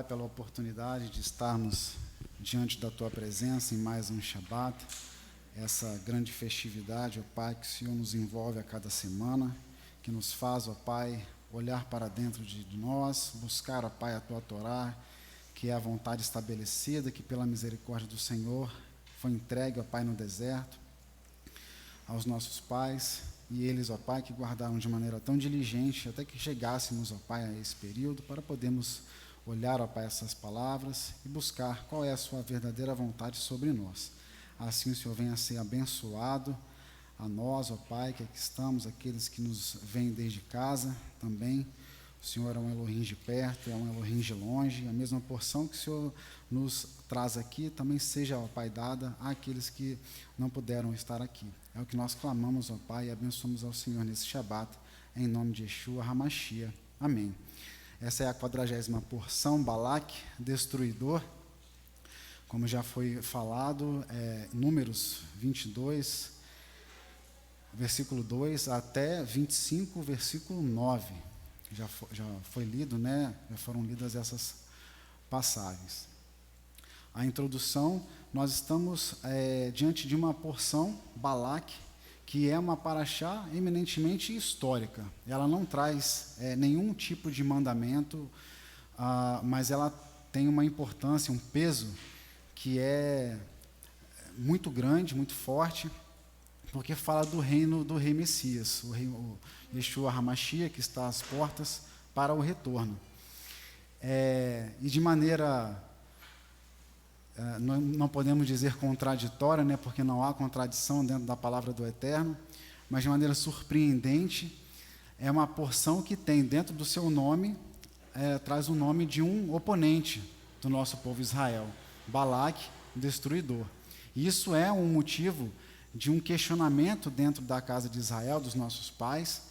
Pai, pela oportunidade de estarmos diante da Tua presença em mais um Shabat, essa grande festividade, ó Pai, que o Senhor nos envolve a cada semana, que nos faz, ó Pai, olhar para dentro de nós, buscar, ó Pai, a Tua Torá, que é a vontade estabelecida, que pela misericórdia do Senhor foi entregue, ó Pai, no deserto, aos nossos pais, e eles, ó Pai, que guardaram de maneira tão diligente, até que chegássemos, ó Pai, a esse período, para podermos olhar, ó Pai, essas palavras e buscar qual é a sua verdadeira vontade sobre nós. Assim o Senhor venha a ser abençoado a nós, ó Pai, que aqui estamos, aqueles que nos vêm desde casa também. O Senhor é um Elohim de perto, é um Elohim de longe. A mesma porção que o Senhor nos traz aqui também seja, ó Pai, dada àqueles que não puderam estar aqui. É o que nós clamamos, ó Pai, e abençoamos ao Senhor nesse Shabat, em nome de Yeshua HaMashiach. Amém. Essa é a 40ª porção, Balaque, destruidor. Como já foi falado, Números 22, versículo 2, até 25, versículo 9. Já foi lido, né? Já foram lidas essas passagens. A introdução, nós estamos diante de uma porção, Balaque, que é uma paraxá eminentemente histórica. Ela não traz nenhum tipo de mandamento, mas ela tem uma importância, um peso, que é muito grande, muito forte, porque fala do reino do rei Messias, o Yeshua HaMashiach, que está às portas para o retorno. E de maneira, não podemos dizer contraditória, né, porque não há contradição dentro da palavra do Eterno, mas de maneira surpreendente, é uma porção que tem dentro do seu nome, traz o nome de um oponente do nosso povo Israel, Balaque, destruidor. E isso é um motivo de um questionamento dentro da casa de Israel, dos nossos pais.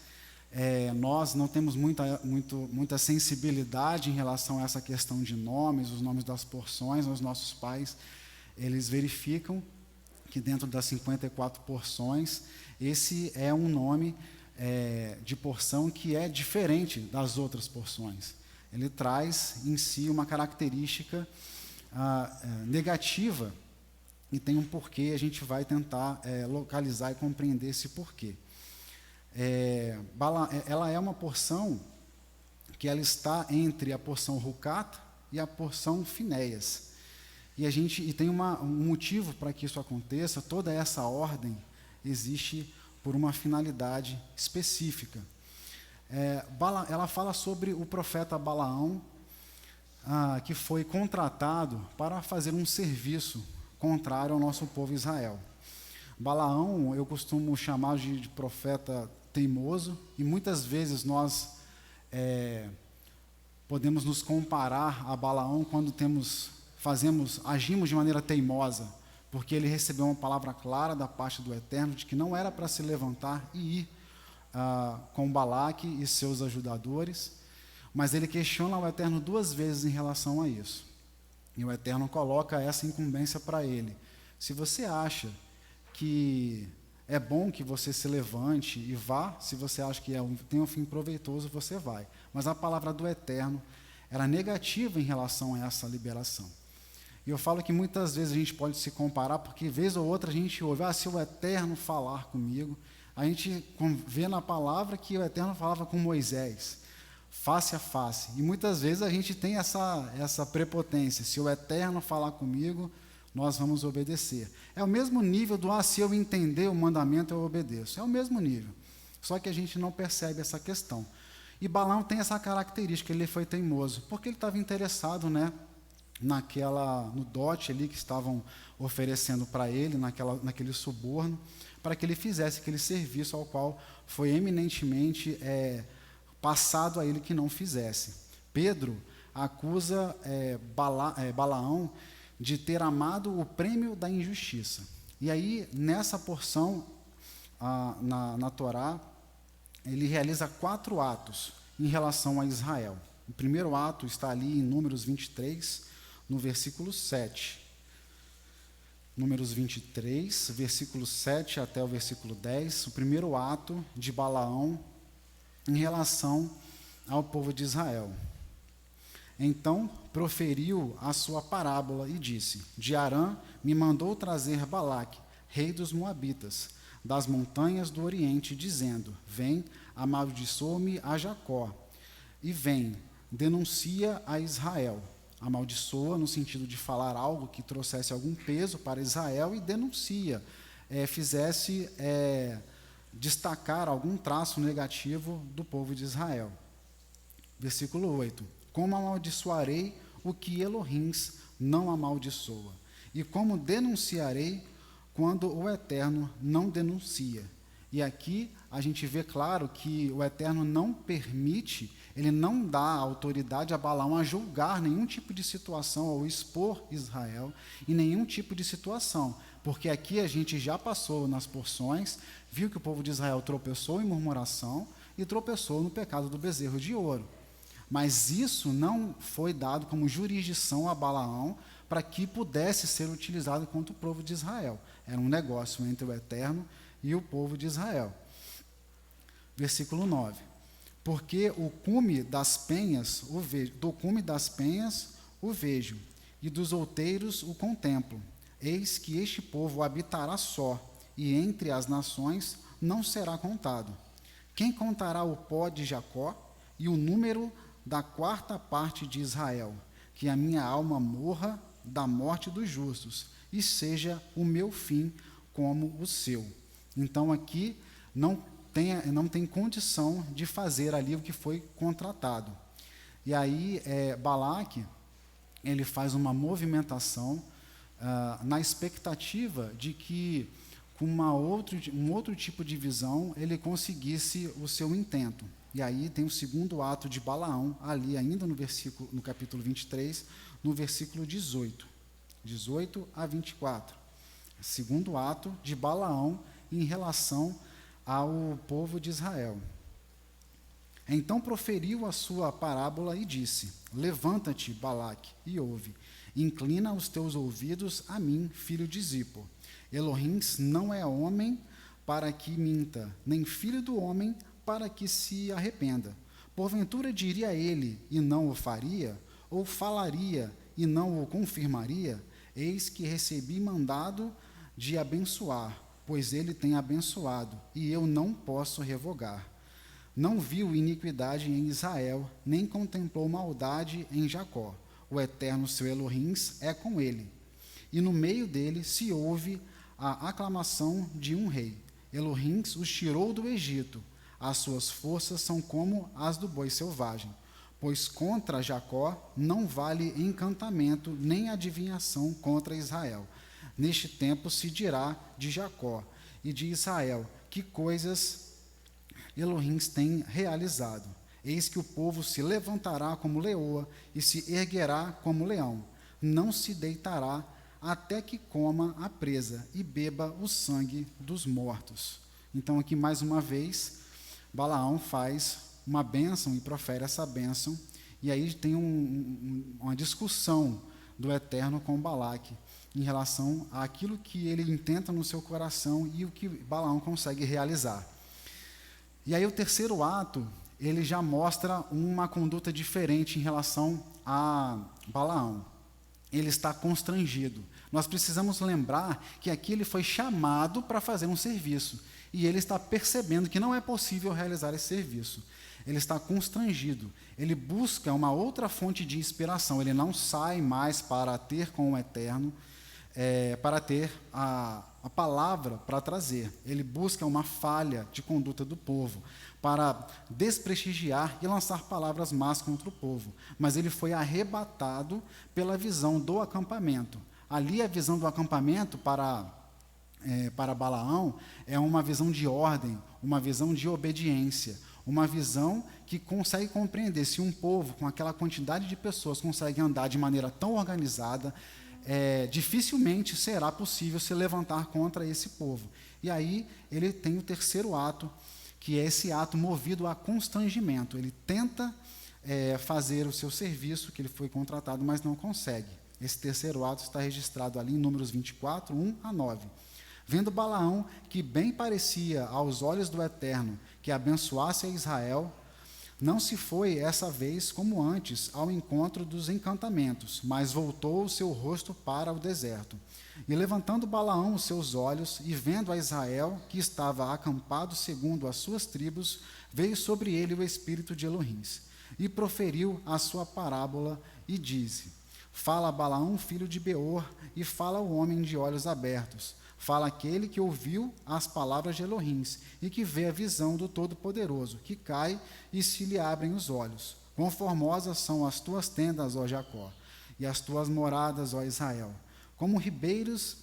Nós não temos muita sensibilidade em relação a essa questão de nomes, os nomes das porções. Os nossos pais, eles verificam que dentro das 54 porções, esse é um nome de porção que é diferente das outras porções. Ele traz em si uma característica negativa, e tem um porquê. A gente vai tentar localizar e compreender esse porquê. Ela é uma porção que ela está entre a porção Rucat e a porção Finéias. E tem um motivo para que isso aconteça. Toda essa ordem existe por uma finalidade específica. Ela fala sobre o profeta Balaão, que foi contratado para fazer um serviço contrário ao nosso povo Israel. Balaão, eu costumo chamar de profeta teimoso, e muitas vezes nós podemos nos comparar a Balaão quando agimos de maneira teimosa, porque ele recebeu uma palavra clara da parte do Eterno de que não era para se levantar e ir com Balaque e seus ajudadores, mas ele questiona o Eterno 2 vezes em relação a isso. E o Eterno coloca essa incumbência para ele. Se você acha que é bom que você se levante e vá, se você acha que tem um fim proveitoso, você vai. Mas a palavra do Eterno era negativa em relação a essa liberação. E eu falo que muitas vezes a gente pode se comparar, porque vez ou outra a gente ouve, se o Eterno falar comigo, a gente vê na palavra que o Eterno falava com Moisés, face a face. E muitas vezes a gente tem essa prepotência. Se o Eterno falar comigo, nós vamos obedecer. É o mesmo nível do, se eu entender o mandamento, eu obedeço. É o mesmo nível. Só que a gente não percebe essa questão. E Balaão tem essa característica, ele foi teimoso, porque ele estava interessado, né, no dote ali que estavam oferecendo para ele, naquele suborno, para que ele fizesse aquele serviço ao qual foi eminentemente passado a ele que não fizesse. Pedro acusa Balaão de ter amado o prêmio da injustiça. E aí, nessa porção, na Torá, ele realiza 4 atos em relação a Israel. O primeiro ato está ali em Números 23, no versículo 7. Números 23, versículo 7 até o versículo 10, o primeiro ato de Balaão em relação ao povo de Israel. Então proferiu a sua parábola e disse: De Arã me mandou trazer Balaque, rei dos Moabitas, das montanhas do Oriente, dizendo: Vem, amaldiçoa-me a Jacó, e vem, denuncia a Israel. Amaldiçoa no sentido de falar algo que trouxesse algum peso para Israel, e denuncia, fizesse destacar algum traço negativo do povo de Israel. Versículo 8: Como amaldiçoarei o que Elohims não amaldiçoa? E como denunciarei quando o Eterno não denuncia? E aqui a gente vê claro que o Eterno não permite, ele não dá autoridade a Balaão a julgar nenhum tipo de situação ou expor Israel em nenhum tipo de situação, porque aqui a gente já passou nas porções, viu que o povo de Israel tropeçou em murmuração e tropeçou no pecado do bezerro de ouro. Mas isso não foi dado como jurisdição a Balaão para que pudesse ser utilizado contra o povo de Israel. Era um negócio entre o Eterno e o povo de Israel. Versículo 9. Porque o cume das penhas o vejo, do cume das penhas o vejo, e dos outeiros o contemplo. Eis que este povo habitará só, e entre as nações não será contado. Quem contará o pó de Jacó e o número da quarta parte de Israel? Que a minha alma morra da morte dos justos, e seja o meu fim como o seu. Então aqui não tem condição de fazer ali o que foi contratado. E aí Balaque, ele faz uma movimentação na expectativa de que com um outro tipo de visão ele conseguisse o seu intento. E aí tem o segundo ato de Balaão, ali ainda no capítulo 23, no versículo 18 a 24. Segundo ato de Balaão em relação ao povo de Israel. Então proferiu a sua parábola e disse: Levanta-te, Balaque, e ouve. Inclina os teus ouvidos a mim, filho de Zippor. Elohims não é homem para que minta, nem filho do homem para que se arrependa. Porventura diria ele e não o faria? Ou falaria e não o confirmaria? Eis que recebi mandado de abençoar, pois ele tem abençoado, e eu não posso revogar. Não viu iniquidade em Israel, nem contemplou maldade em Jacó. O Eterno, seu Elohims, é com ele. E no meio dele se ouve a aclamação de um rei. Elohims os tirou do Egito. As suas forças são como as do boi selvagem. Pois contra Jacó não vale encantamento, nem adivinhação contra Israel. Neste tempo se dirá de Jacó e de Israel: que coisas Elohims tem realizado. Eis que o povo se levantará como leoa e se erguerá como leão. Não se deitará até que coma a presa e beba o sangue dos mortos. Então aqui mais uma vez, Balaão faz uma bênção e profere essa bênção. E aí tem uma discussão do Eterno com Balaque em relação àquilo que ele intenta no seu coração e o que Balaão consegue realizar. E aí o terceiro ato, ele já mostra uma conduta diferente em relação a Balaão. Ele está constrangido. Nós precisamos lembrar que aqui ele foi chamado para fazer um serviço, e ele está percebendo que não é possível realizar esse serviço. Ele está constrangido, ele busca uma outra fonte de inspiração, ele não sai mais para ter com o Eterno, para ter a palavra para trazer. Ele busca uma falha de conduta do povo, para desprestigiar e lançar palavras más contra o povo. Mas ele foi arrebatado pela visão do acampamento. Ali a visão do acampamento para Balaão é uma visão de ordem, uma visão de obediência, uma visão que consegue compreender se um povo com aquela quantidade de pessoas consegue andar de maneira tão organizada, dificilmente será possível se levantar contra esse povo. E aí ele tem o terceiro ato, que é esse ato movido a constrangimento. Ele tenta fazer o seu serviço que ele foi contratado, mas não consegue. Esse terceiro ato está registrado ali em Números 24, 1 a 9. Vendo Balaão que bem parecia aos olhos do Eterno que abençoasse a Israel, Não se foi essa vez como antes ao encontro dos encantamentos, mas voltou o seu rosto para o deserto. E levantando Balaão os seus olhos, e vendo a Israel, que estava acampado segundo as suas tribos, veio sobre ele o espírito de Elohim, e proferiu a sua parábola, e disse: Fala Balaão, filho de Beor, e fala o homem de olhos abertos. Fala aquele que ouviu as palavras de Elohim, e que vê a visão do Todo-Poderoso, que cai e se lhe abrem os olhos. Quão formosas são as tuas tendas, ó Jacó, e as tuas moradas, ó Israel. Como ribeiros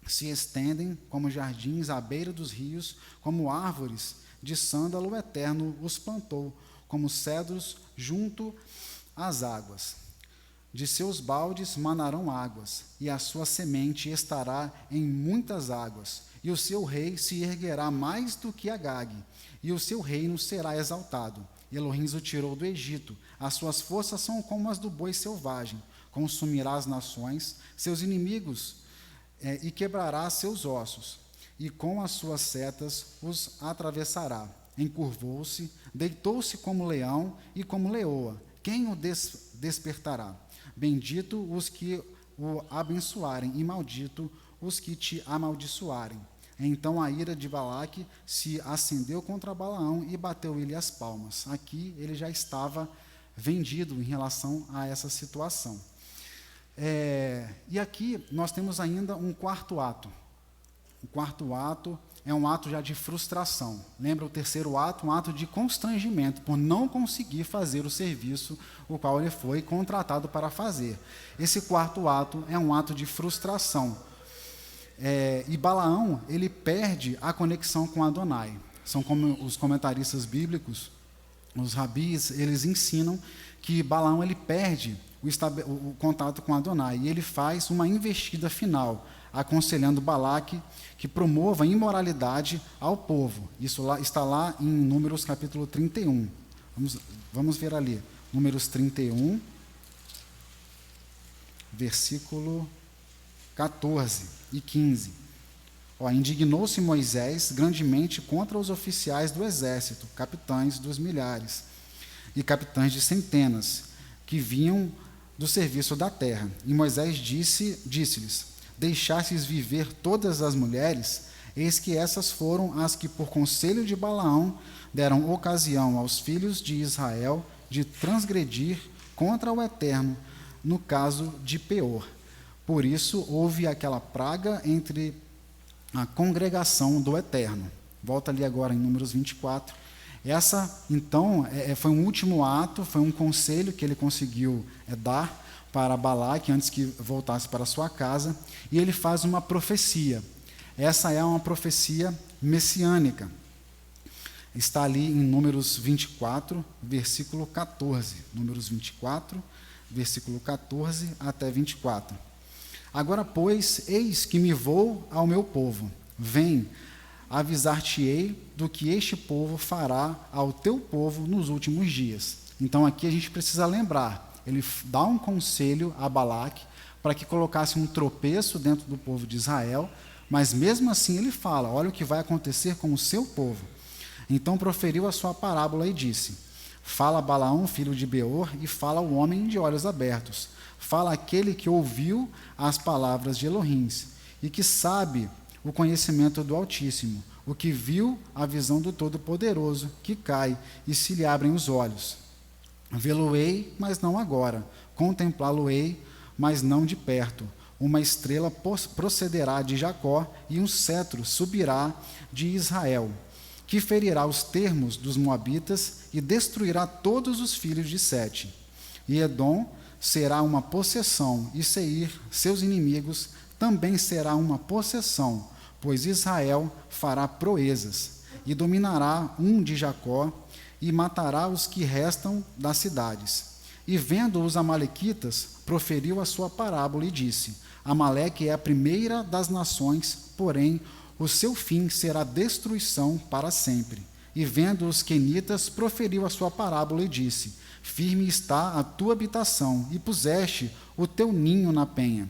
se estendem, como jardins à beira dos rios, como árvores de sândalo, o Eterno os plantou, como cedros junto às águas. De seus baldes manarão águas, e a sua semente estará em muitas águas, e o seu rei se erguerá mais do que Agag, e o seu reino será exaltado. Elohim o tirou do Egito, as suas forças são como as do boi selvagem. Consumirá as nações, seus inimigos, e quebrará seus ossos, e com as suas setas os atravessará. Encurvou-se, deitou-se como leão e como leoa. Quem o despertará? Bendito os que o abençoarem, e maldito os que te amaldiçoarem. Então a ira de Balaque se acendeu contra Balaão e bateu-lhe as palmas. Aqui ele já estava vendido em relação a essa situação. E aqui nós temos ainda um quarto ato. O quarto ato é um ato já de frustração. Lembra o terceiro ato? Um ato de constrangimento, por não conseguir fazer o serviço o qual ele foi contratado para fazer. Esse quarto ato é um ato de frustração. E Balaão, ele perde a conexão com Adonai. São como os comentaristas bíblicos, os rabis, eles ensinam que Balaão ele perde o contato com Adonai, e ele faz uma investida final, aconselhando Balaque que promova a imoralidade ao povo. Isso está lá em Números capítulo 31. Vamos ver ali, Números 31, versículo 14 e 15. Indignou-se Moisés grandemente contra os oficiais do exército, capitães dos milhares e capitães de centenas, que vinham do serviço da terra. E Moisés disse-lhes: Deixastes viver todas as mulheres? Eis que essas foram as que, por conselho de Balaão, deram ocasião aos filhos de Israel de transgredir contra o Eterno, no caso de Peor. Por isso houve aquela praga entre a congregação do Eterno. Volta ali agora em Números 24. Essa, então, foi um último ato, foi um conselho que ele conseguiu dar para Balaque antes que voltasse para sua casa, e ele faz uma profecia. Essa é uma profecia messiânica. Está ali em Números 24, versículo 14. Números 24, versículo 14 até 24. Agora, pois, eis que me vou ao meu povo. Vem, avisar-te-ei do que este povo fará ao teu povo nos últimos dias. Então, aqui a gente precisa lembrar. Ele dá um conselho a Balaque para que colocasse um tropeço dentro do povo de Israel, mas mesmo assim ele fala: olha o que vai acontecer com o seu povo. Então proferiu a sua parábola e disse: Fala Balaão, filho de Beor, e fala o homem de olhos abertos. Fala aquele que ouviu as palavras de Elohim, e que sabe o conhecimento do Altíssimo, o que viu a visão do Todo-Poderoso, que cai e se lhe abrem os olhos. Vê-lo-ei, mas não agora. Contemplá-lo-ei, mas não de perto. Uma estrela procederá de Jacó, e um cetro subirá de Israel, que ferirá os termos dos moabitas e destruirá todos os filhos de Sete. E Edom será uma possessão, e Seir, seus inimigos, também será uma possessão, pois Israel fará proezas, e dominará um de Jacó, e matará os que restam das cidades. E vendo os amalequitas, proferiu a sua parábola e disse: Amaleque é a primeira das nações, porém o seu fim será destruição para sempre. E vendo os quenitas, proferiu a sua parábola e disse: Firme está a tua habitação, e puseste o teu ninho na penha.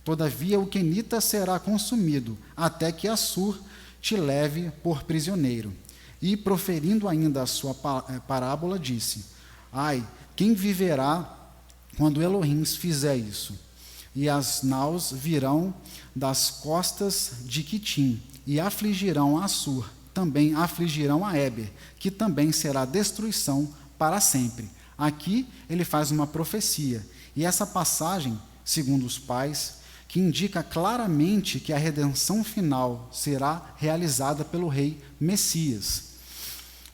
Todavia o quenita será consumido, até que Assur te leve por prisioneiro. E, proferindo ainda a sua parábola, disse: ai, quem viverá quando Elohim fizer isso? E as naus virão das costas de Quitim, e afligirão a Assur, também afligirão a Éber, que também será destruição para sempre. Aqui ele faz uma profecia, e essa passagem, segundo os pais, que indica claramente que a redenção final será realizada pelo rei Messias.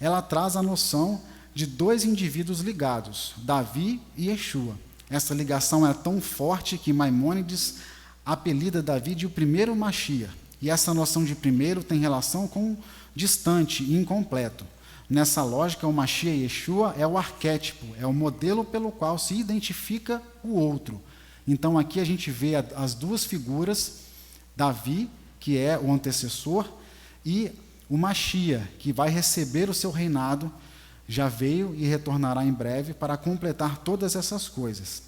Ela traz a noção de dois indivíduos ligados, Davi e Yeshua. Essa ligação é tão forte que Maimônides apelida Davi de o primeiro Mashiach. E essa noção de primeiro tem relação com distante e incompleto. Nessa lógica, o Mashiach Yeshua é o arquétipo, é o modelo pelo qual se identifica o outro. Então aqui a gente vê as duas figuras, Davi, que é o antecessor, e o Mashiach, que vai receber o seu reinado, já veio e retornará em breve para completar todas essas coisas.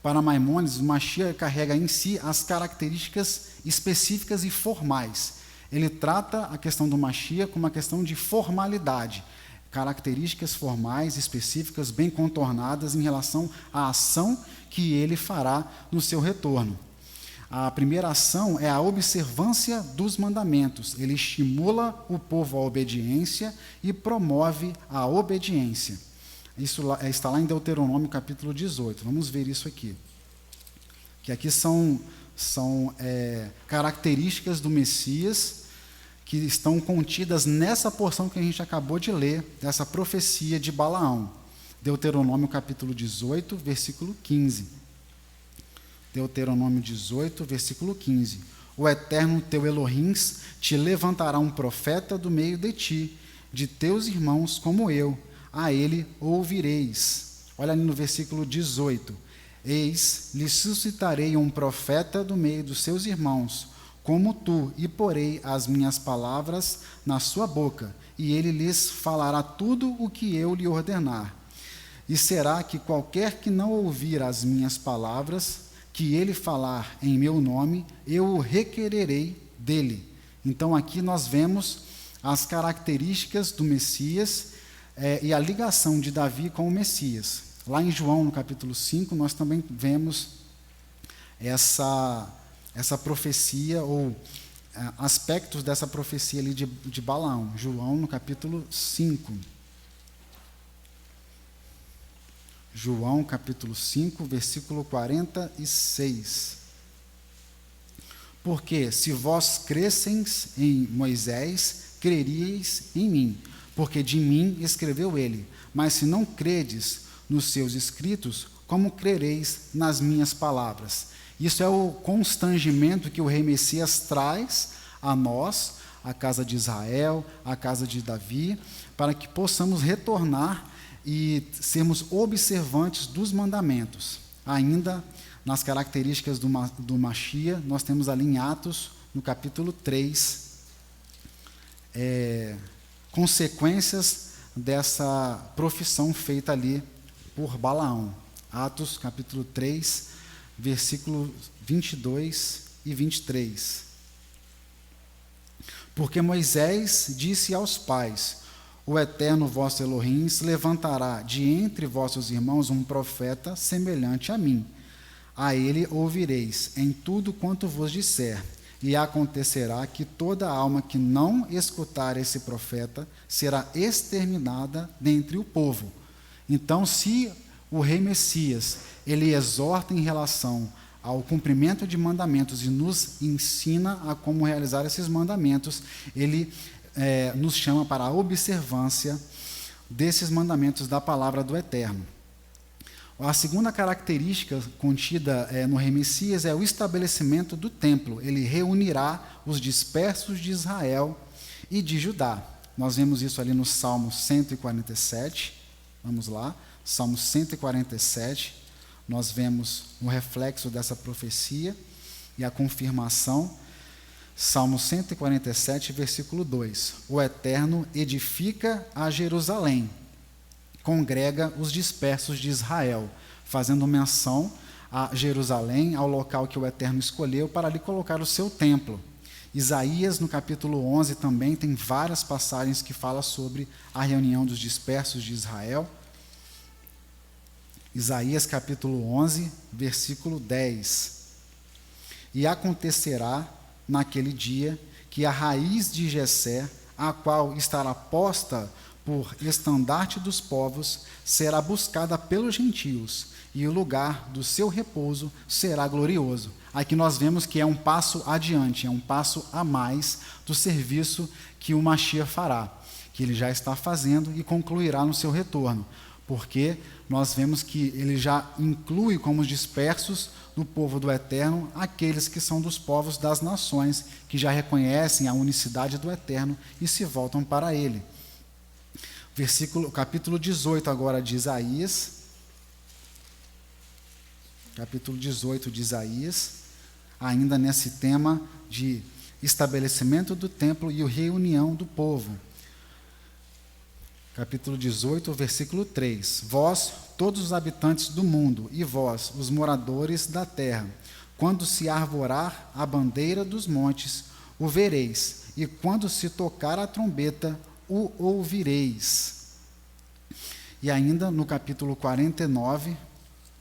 Para Maimônides, o Mashiach carrega em si as características específicas e formais. Ele trata a questão do Mashiach como uma questão de formalidade, características formais, específicas, bem contornadas em relação à ação que ele fará no seu retorno. A primeira ação é a observância dos mandamentos. Ele estimula o povo à obediência e promove a obediência. Isso está lá em Deuteronômio capítulo 18. Vamos ver isso aqui. Que aqui são características do Messias que estão contidas nessa porção que a gente acabou de ler, dessa profecia de Balaão. Deuteronômio capítulo 18, versículo 15. Deuteronômio 18, versículo 15. O Eterno teu Elohim te levantará um profeta do meio de ti, de teus irmãos como eu, a ele ouvireis. Olha ali no versículo 18. Eis, lhe suscitarei um profeta do meio dos seus irmãos, como tu, e porei as minhas palavras na sua boca, e ele lhes falará tudo o que eu lhe ordenar. E será que qualquer que não ouvir as minhas palavras, que ele falar em meu nome, eu o requererei dele. Então aqui nós vemos as características do Messias e a ligação de Davi com o Messias. Lá em João, no capítulo 5, nós também vemos essa profecia, ou aspectos dessa profecia ali de Balaão. João, no capítulo 5. João, capítulo 5, versículo 46. Porque se vós cresceis em Moisés, creríeis em mim, porque de mim escreveu ele. Mas se não credes nos seus escritos, como crereis nas minhas palavras? Isso é o constrangimento que o rei Messias traz a nós, a casa de Israel, a casa de Davi, para que possamos retornar e sermos observantes dos mandamentos. Ainda nas características do Mashiach, nós temos ali em Atos, no capítulo 3, consequências dessa profissão feita ali por Balaão. Atos, capítulo 3, versículos 22 e 23. Porque Moisés disse aos pais: o Eterno vosso Elohim levantará de entre vossos irmãos um profeta semelhante a mim. A ele ouvireis em tudo quanto vos disser. E acontecerá que toda alma que não escutar esse profeta será exterminada dentre o povo. Então, se o rei Messias, ele exorta em relação ao cumprimento de mandamentos e nos ensina a como realizar esses mandamentos, ele nos chama para a observância desses mandamentos da palavra do Eterno. A segunda característica contida no rei Messias é o estabelecimento do templo. Ele reunirá os dispersos de Israel e de Judá. Nós vemos isso ali no Salmo 147. Vamos lá, Salmo 147. Nós vemos o reflexo dessa profecia e a confirmação. Salmo 147, versículo 2. O Eterno edifica a Jerusalém, congrega os dispersos de Israel, fazendo menção a Jerusalém, ao local que o Eterno escolheu para ali colocar o seu templo. Isaías, no capítulo 11, também tem várias passagens que falam sobre a reunião dos dispersos de Israel. Isaías, capítulo 11, versículo 10. E acontecerá naquele dia que a raiz de Jessé, a qual estará posta por estandarte dos povos, será buscada pelos gentios, e o lugar do seu repouso será glorioso. Aqui nós vemos que é um passo adiante, é um passo a mais do serviço que o Mashiach fará, que ele já está fazendo e concluirá no seu retorno, porque nós vemos que ele já inclui como dispersos do povo do Eterno aqueles que são dos povos das nações, que já reconhecem a unicidade do Eterno e se voltam para ele. Capítulo 18 agora de Isaías. Capítulo 18 de Isaías, ainda nesse tema de estabelecimento do templo e reunião do povo. Capítulo 18, versículo 3. Vós, todos os habitantes do mundo, e vós, os moradores da terra, quando se arvorar a bandeira dos montes, o vereis, e quando se tocar a trombeta, o ouvireis. E ainda no capítulo 49,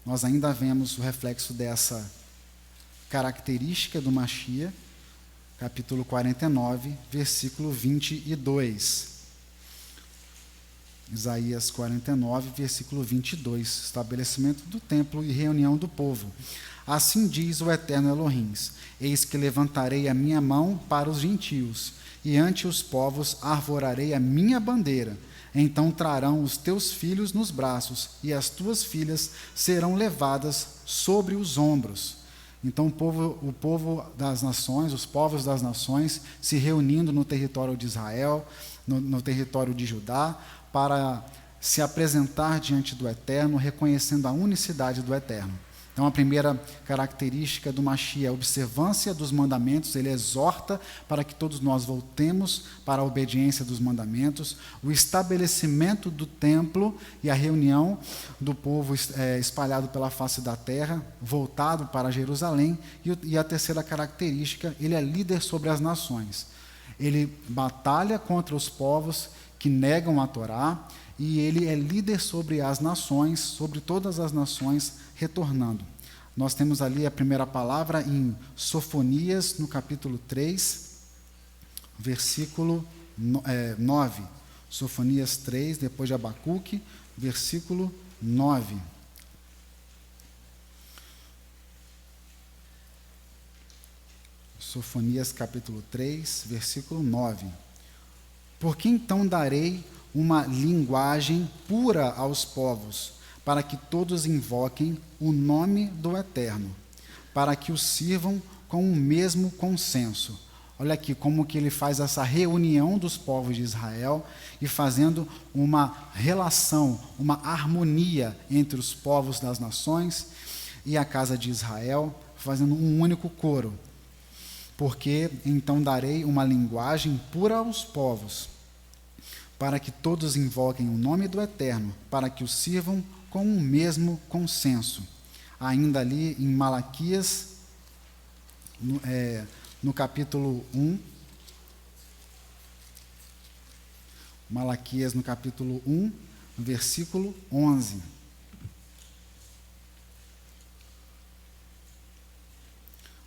nós ainda vemos o reflexo dessa característica do Mashiach, capítulo 49, versículo 22. Isaías 49, versículo 22, estabelecimento do templo e reunião do povo. Assim diz o Eterno Elohim: eis que levantarei a minha mão para os gentios, e ante os povos arvorarei a minha bandeira. Então trarão os teus filhos nos braços, e as tuas filhas serão levadas sobre os ombros. Então o povo das nações, os povos das nações, se reunindo no território de Israel, no território de Judá, para se apresentar diante do Eterno, reconhecendo a unicidade do Eterno. Então, a primeira característica do Mashiach é a observância dos mandamentos. Ele exorta para que todos nós voltemos para a obediência dos mandamentos, o estabelecimento do templo e a reunião do povo espalhado pela face da terra, voltado para Jerusalém. E a terceira característica, ele é líder sobre as nações. Ele batalha contra os povos que negam a Torá, e ele é líder sobre as nações, sobre todas as nações, retornando. Nós temos ali a primeira palavra em Sofonias, no capítulo 3, versículo 9. Sofonias 3, depois de Abacuque, versículo 9. Sofonias, capítulo 3, versículo 9. Por que então darei uma linguagem pura aos povos, para que todos invoquem o nome do Eterno, para que o sirvam com o mesmo consenso? Olha aqui como que ele faz essa reunião dos povos de Israel e fazendo uma relação, uma harmonia entre os povos das nações e a casa de Israel, fazendo um único coro. Porque então darei uma linguagem pura aos povos, para que todos invoquem o nome do Eterno, para que o sirvam com o mesmo consenso. Ainda ali em Malaquias, no capítulo 1, Malaquias no capítulo 1, versículo 11.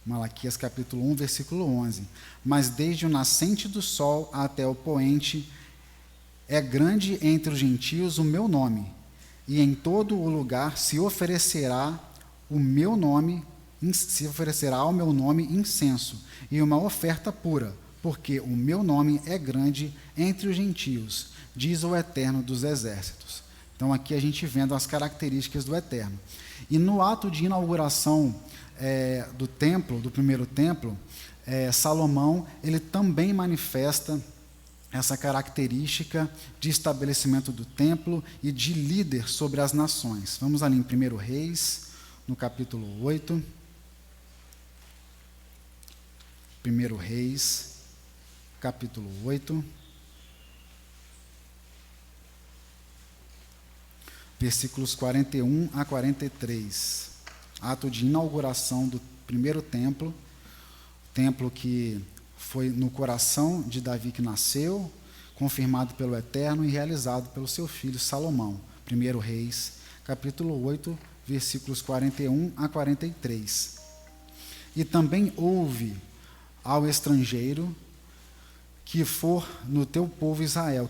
Malaquias capítulo 1, versículo 11. Mas desde o nascente do sol até o poente, é grande entre os gentios o meu nome, e em todo o lugar se oferecerá ao meu nome incenso e uma oferta pura, porque o meu nome é grande entre os gentios, diz o Eterno dos Exércitos. Então aqui a gente vendo as características do Eterno. E no ato de inauguração do templo, do primeiro templo, Salomão, ele também manifesta essa característica de estabelecimento do templo e de líder sobre as nações. Vamos ali em 1 Reis, no capítulo 8. 1 Reis, capítulo 8. Versículos 41 a 43. Ato de inauguração do primeiro templo, templo que foi no coração de Davi que nasceu, confirmado pelo Eterno e realizado pelo seu filho Salomão. 1 Reis, capítulo 8, versículos 41 a 43. E também ouve ao estrangeiro que for no teu povo Israel,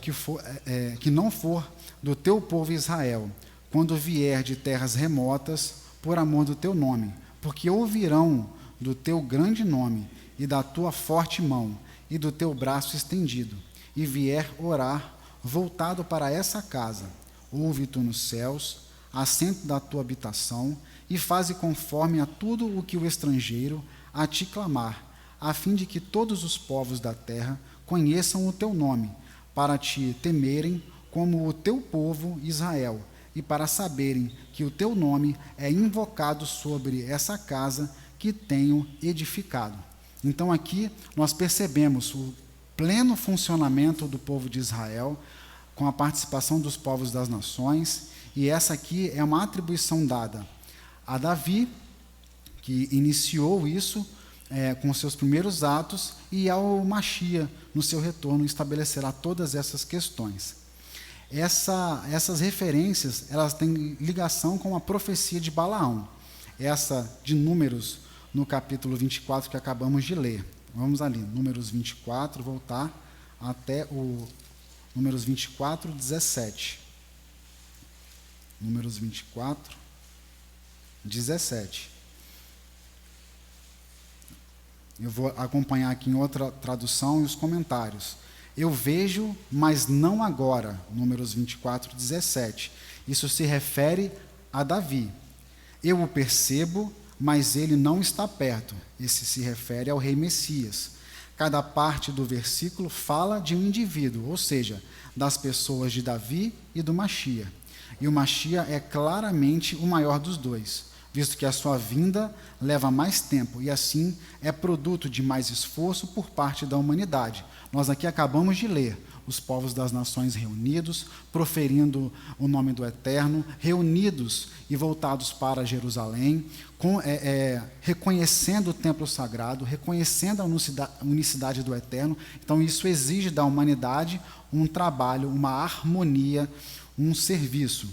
que não for do teu povo Israel, quando vier de terras remotas, por amor do teu nome, porque ouvirão do teu grande nome, e da tua forte mão, e do teu braço estendido, e vier orar, voltado para essa casa. Ouve tu nos céus, assento da tua habitação, e faze conforme a tudo o que o estrangeiro a ti clamar, a fim de que todos os povos da terra conheçam o teu nome, para te temerem como o teu povo Israel, e para saberem que o teu nome é invocado sobre essa casa que tenho edificado. Então aqui nós percebemos o pleno funcionamento do povo de Israel, com a participação dos povos das nações, e essa aqui é uma atribuição dada a Davi, que iniciou isso com seus primeiros atos, e ao Machia, no seu retorno, estabelecerá todas essas questões. Essas referências, elas têm ligação com a profecia de Balaão, essa de Números, no capítulo 24, que acabamos de ler. Vamos ali, Números 24, voltar até o Números 24, 17. Números 24, 17. Eu vou acompanhar aqui em outra tradução e os comentários. Eu vejo, mas não agora. Números 24, 17. Isso se refere a Davi. Eu o percebo, mas ele não está perto. Esse se refere ao rei Messias. Cada parte do versículo fala de um indivíduo, ou seja, das pessoas de Davi e do Machia. E o Machia é claramente o maior dos dois, visto que a sua vinda leva mais tempo e, assim, é produto de mais esforço por parte da humanidade. Nós aqui acabamos de ler os povos das nações reunidos, proferindo o nome do Eterno, reunidos e voltados para Jerusalém, reconhecendo o templo sagrado, reconhecendo a unicidade do Eterno. Então, isso exige da humanidade um trabalho, uma harmonia, um serviço.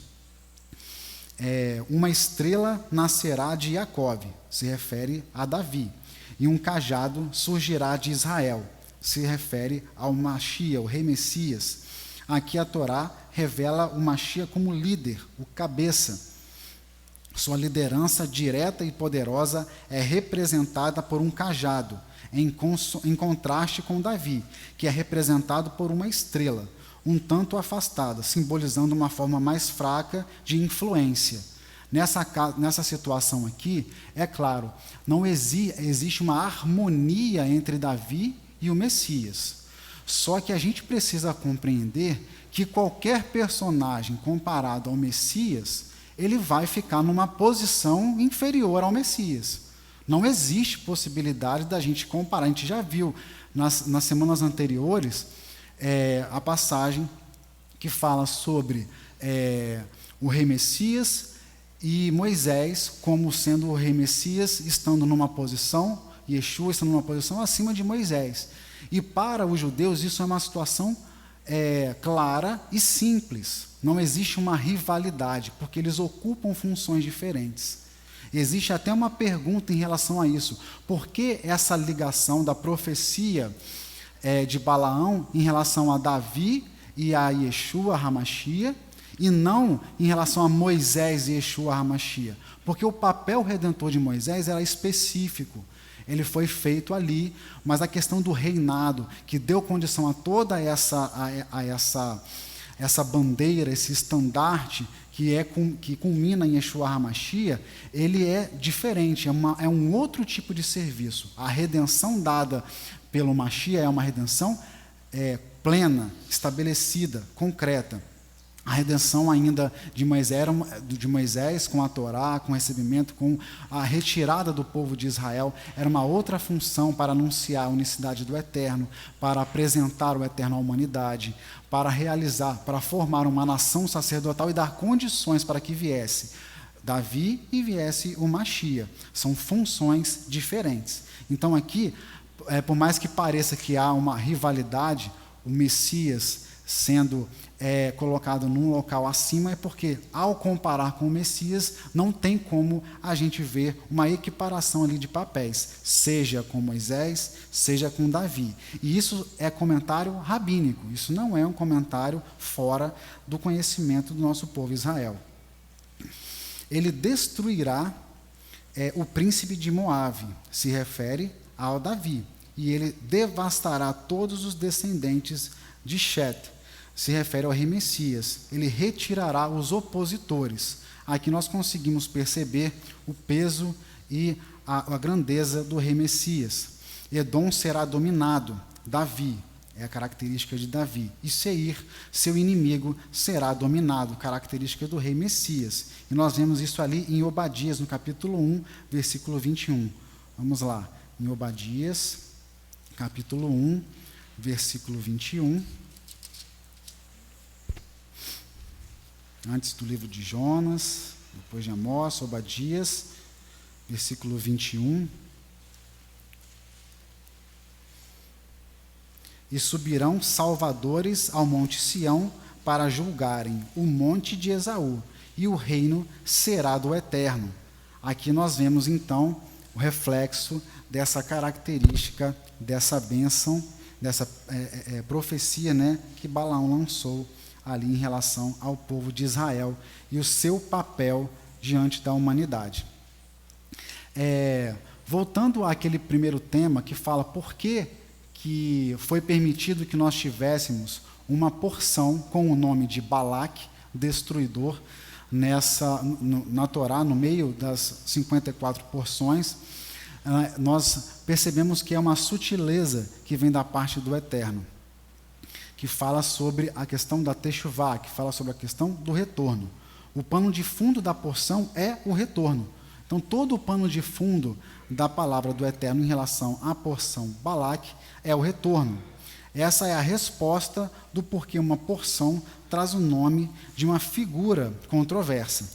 Uma estrela nascerá de Jacobe, se refere a Davi, e um cajado surgirá de Israel, se refere ao Machia, o rei Messias. Aqui a Torá revela o Machia como líder, o cabeça. Sua liderança direta e poderosa é representada por um cajado, em contraste com Davi, que é representado por uma estrela, um tanto afastada, simbolizando uma forma mais fraca de influência. Nessa situação aqui, é claro, não existe uma harmonia entre Davi e o Messias. Só que a gente precisa compreender que qualquer personagem comparado ao Messias, ele vai ficar numa posição inferior ao Messias. Não existe possibilidade da gente comparar. A gente já viu nas semanas anteriores a passagem que fala sobre o rei Messias e Moisés como sendo o rei Messias estando numa posição, Yeshua estando numa posição acima de Moisés. E para os judeus isso é uma situação clara e simples. Não existe uma rivalidade, porque eles ocupam funções diferentes. Existe até uma pergunta em relação a isso. Por que essa ligação da profecia de Balaão em relação a Davi e a Yeshua HaMashiach, e não em relação a Moisés e Yeshua HaMashiach? Porque o papel redentor de Moisés era específico. Ele foi feito ali, mas a questão do reinado, que deu condição a toda essa bandeira, esse estandarte, que culmina em Yeshua HaMashiach, ele é diferente, é um outro tipo de serviço. A redenção dada pelo Mashiach é uma redenção plena, estabelecida, concreta. A redenção ainda de Moisés com a Torá, com o recebimento, com a retirada do povo de Israel, era uma outra função para anunciar a unicidade do Eterno, para apresentar o Eterno à humanidade, para realizar, para formar uma nação sacerdotal e dar condições para que viesse Davi e viesse o Mashiach. São funções diferentes. Então aqui, por mais que pareça que há uma rivalidade, o Messias sendo colocado num local acima, é porque, ao comparar com o Messias, não tem como a gente ver uma equiparação ali de papéis, seja com Moisés, seja com Davi. E isso é comentário rabínico, isso não é um comentário fora do conhecimento do nosso povo Israel. Ele destruirá o príncipe de Moabe, se refere ao Davi, e ele devastará todos os descendentes de Chet, se refere ao rei Messias. Ele retirará os opositores. Aqui nós conseguimos perceber o peso e a grandeza do rei Messias. Edom será dominado, Davi, é a característica de Davi. E Seir, seu inimigo, será dominado, característica do rei Messias. E nós vemos isso ali em Obadias, no capítulo 1, versículo 21. Vamos lá, em Obadias, capítulo 1, versículo 21. Antes do livro de Jonas, depois de Amós, Obadias, versículo 21. E subirão salvadores ao monte Sião para julgarem o monte de Esaú, e o reino será do Eterno. Aqui nós vemos então o reflexo dessa característica, dessa bênção, dessa profecia, né, que Balaão lançou ali em relação ao povo de Israel e o seu papel diante da humanidade. Voltando àquele primeiro tema que fala por que foi permitido que nós tivéssemos uma porção com o nome de Balaque, destruidor, na Torá, no meio das 54 porções, nós percebemos que é uma sutileza que vem da parte do Eterno, que fala sobre a questão da Teshuvá, que fala sobre a questão do retorno. O pano de fundo da porção é o retorno. Então, todo o pano de fundo da palavra do Eterno em relação à porção Balaque é o retorno. Essa é a resposta do porquê uma porção traz o nome de uma figura controversa.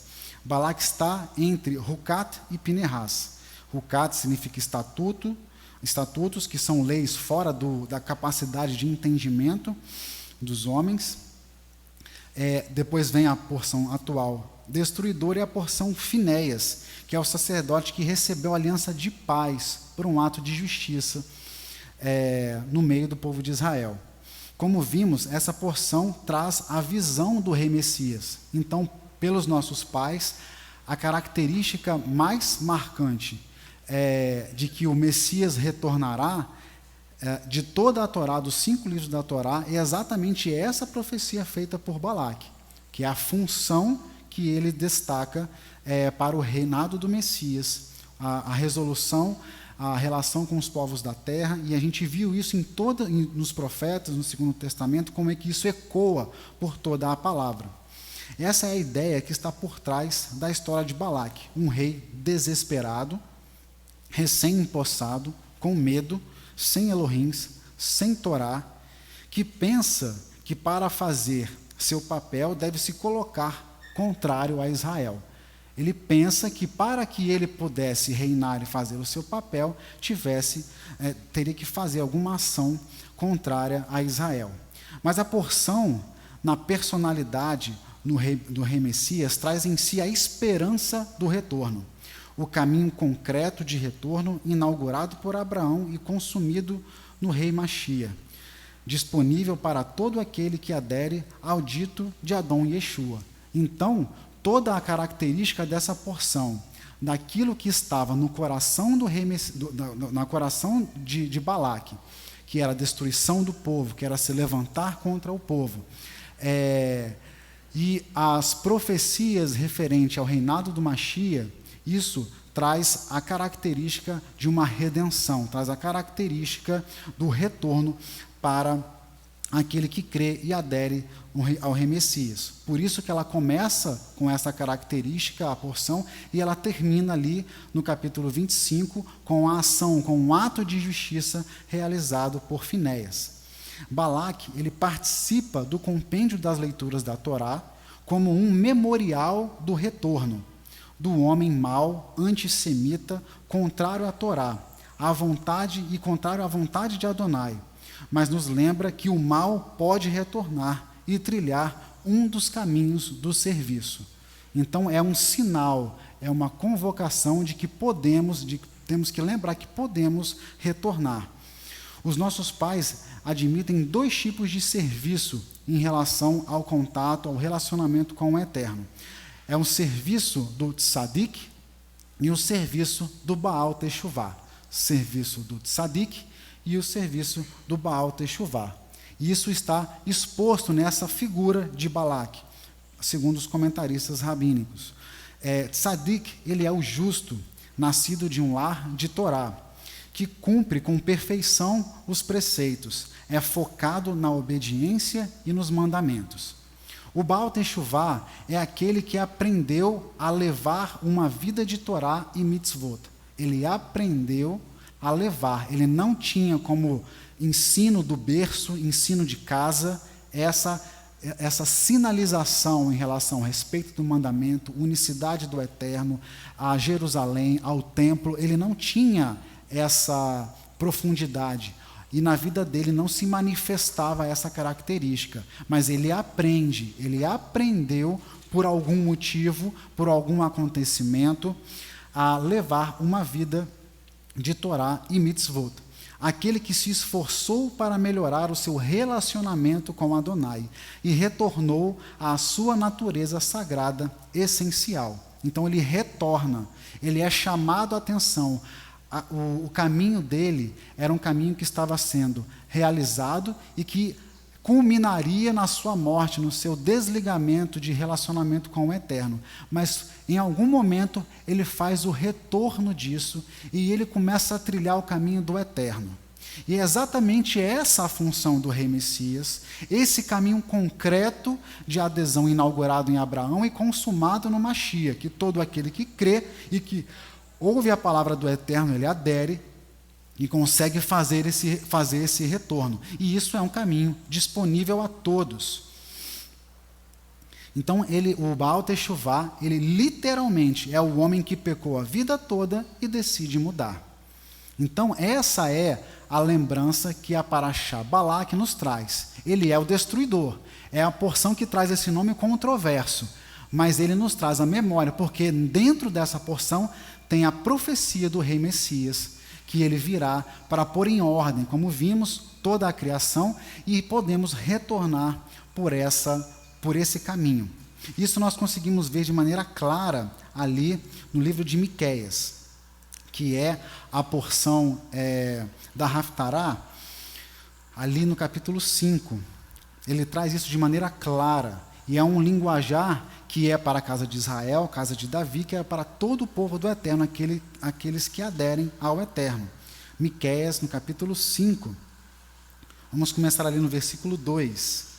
Balaque está entre Rucat e Pinehas. Rucat significa estatutos, que são leis fora da capacidade de entendimento dos homens. Depois vem a porção atual, destruidor, e a porção Finéias, que é o sacerdote que recebeu a aliança de paz por um ato de justiça no meio do povo de Israel. Como vimos, essa porção traz a visão do rei Messias. Então, pelos nossos pais, a característica mais marcante de que o Messias retornará, de toda a Torá, dos 5 livros da Torá, é exatamente essa profecia feita por Balaque, que é a função que ele destaca para o reinado do Messias, a resolução, a relação com os povos da terra, e a gente viu isso nos profetas, no Segundo Testamento, como é que isso ecoa por toda a palavra. Essa é a ideia que está por trás da história de Balaque, um rei desesperado, recém-empossado, com medo, sem Elohims, sem Torá, que pensa que para fazer seu papel deve se colocar contrário a Israel. Ele pensa que para que ele pudesse reinar e fazer o seu papel, teria que fazer alguma ação contrária a Israel. Mas a porção, na personalidade do rei Messias, traz em si a esperança do retorno. O caminho concreto de retorno inaugurado por Abraão e consumido no rei Machia, disponível para todo aquele que adere ao dito de Adão Yeshua. Então, toda a característica dessa porção, daquilo que estava no coração do rei, no coração de Balaque, que era a destruição do povo, que era se levantar contra o povo, e as profecias referentes ao reinado do Machia, isso traz a característica de uma redenção, traz a característica do retorno para aquele que crê e adere ao rei Messias. Por isso que ela começa com essa característica, a porção, e ela termina ali no capítulo 25 com a ação, com um ato de justiça realizado por Finéias. Balaque, ele participa do compêndio das leituras da Torá como um memorial do retorno do homem mau, antissemita, contrário à Torá, à vontade e contrário à vontade de Adonai, mas nos lembra que o mal pode retornar e trilhar um dos caminhos do serviço. Então é um sinal, é uma convocação de que temos que lembrar que podemos retornar. Os nossos pais admitem 2 tipos de serviço em relação ao contato, ao relacionamento com o Eterno. É um serviço do Tzadik e o serviço do Baal Teshuvá. Serviço do Tzadik e o serviço do Baal Teshuvá. E isso está exposto nessa figura de Balaque, segundo os comentaristas rabínicos. Tzadik, ele é o justo, nascido de um lar de Torá, que cumpre com perfeição os preceitos, é focado na obediência e nos mandamentos. O Baal Teshuvá é aquele que aprendeu a levar uma vida de Torá e mitzvot. Ele aprendeu a levar, ele não tinha como ensino do berço, ensino de casa, essa sinalização em relação ao respeito do mandamento, unicidade do Eterno, a Jerusalém, ao templo. Ele não tinha essa profundidade e na vida dele não se manifestava essa característica, mas ele aprendeu por algum motivo, por algum acontecimento, a levar uma vida de Torá e mitzvot. Aquele que se esforçou para melhorar o seu relacionamento com Adonai e retornou à sua natureza sagrada essencial. Então ele retorna, ele é chamado a atenção. O caminho dele era um caminho que estava sendo realizado e que culminaria na sua morte, no seu desligamento de relacionamento com o Eterno. Mas em algum momento ele faz o retorno disso e ele começa a trilhar o caminho do Eterno. E é exatamente essa a função do Rei Messias, esse caminho concreto de adesão inaugurado em Abraão e consumado no Mashiach, que todo aquele que crê e que ouve a palavra do Eterno, ele adere e consegue fazer esse retorno. E isso é um caminho disponível a todos. Então, o Baal Teshuvá, ele literalmente é o homem que pecou a vida toda e decide mudar. Então, essa é a lembrança que a Parashá Balaque nos traz. Ele é o destruidor. É a porção que traz esse nome controverso. Mas ele nos traz a memória, porque dentro dessa porção tem a profecia do Rei Messias, que ele virá para pôr em ordem, como vimos, toda a criação, e podemos retornar por esse caminho. Isso nós conseguimos ver de maneira clara ali no livro de Miqueias, que é a porção da Haftará, ali no capítulo 5. Ele traz isso de maneira clara, e é um linguajar que é para a casa de Israel, casa de Davi, que é para todo o povo do Eterno, aqueles que aderem ao Eterno. Miqueias, no capítulo 5. Vamos começar ali no versículo 2.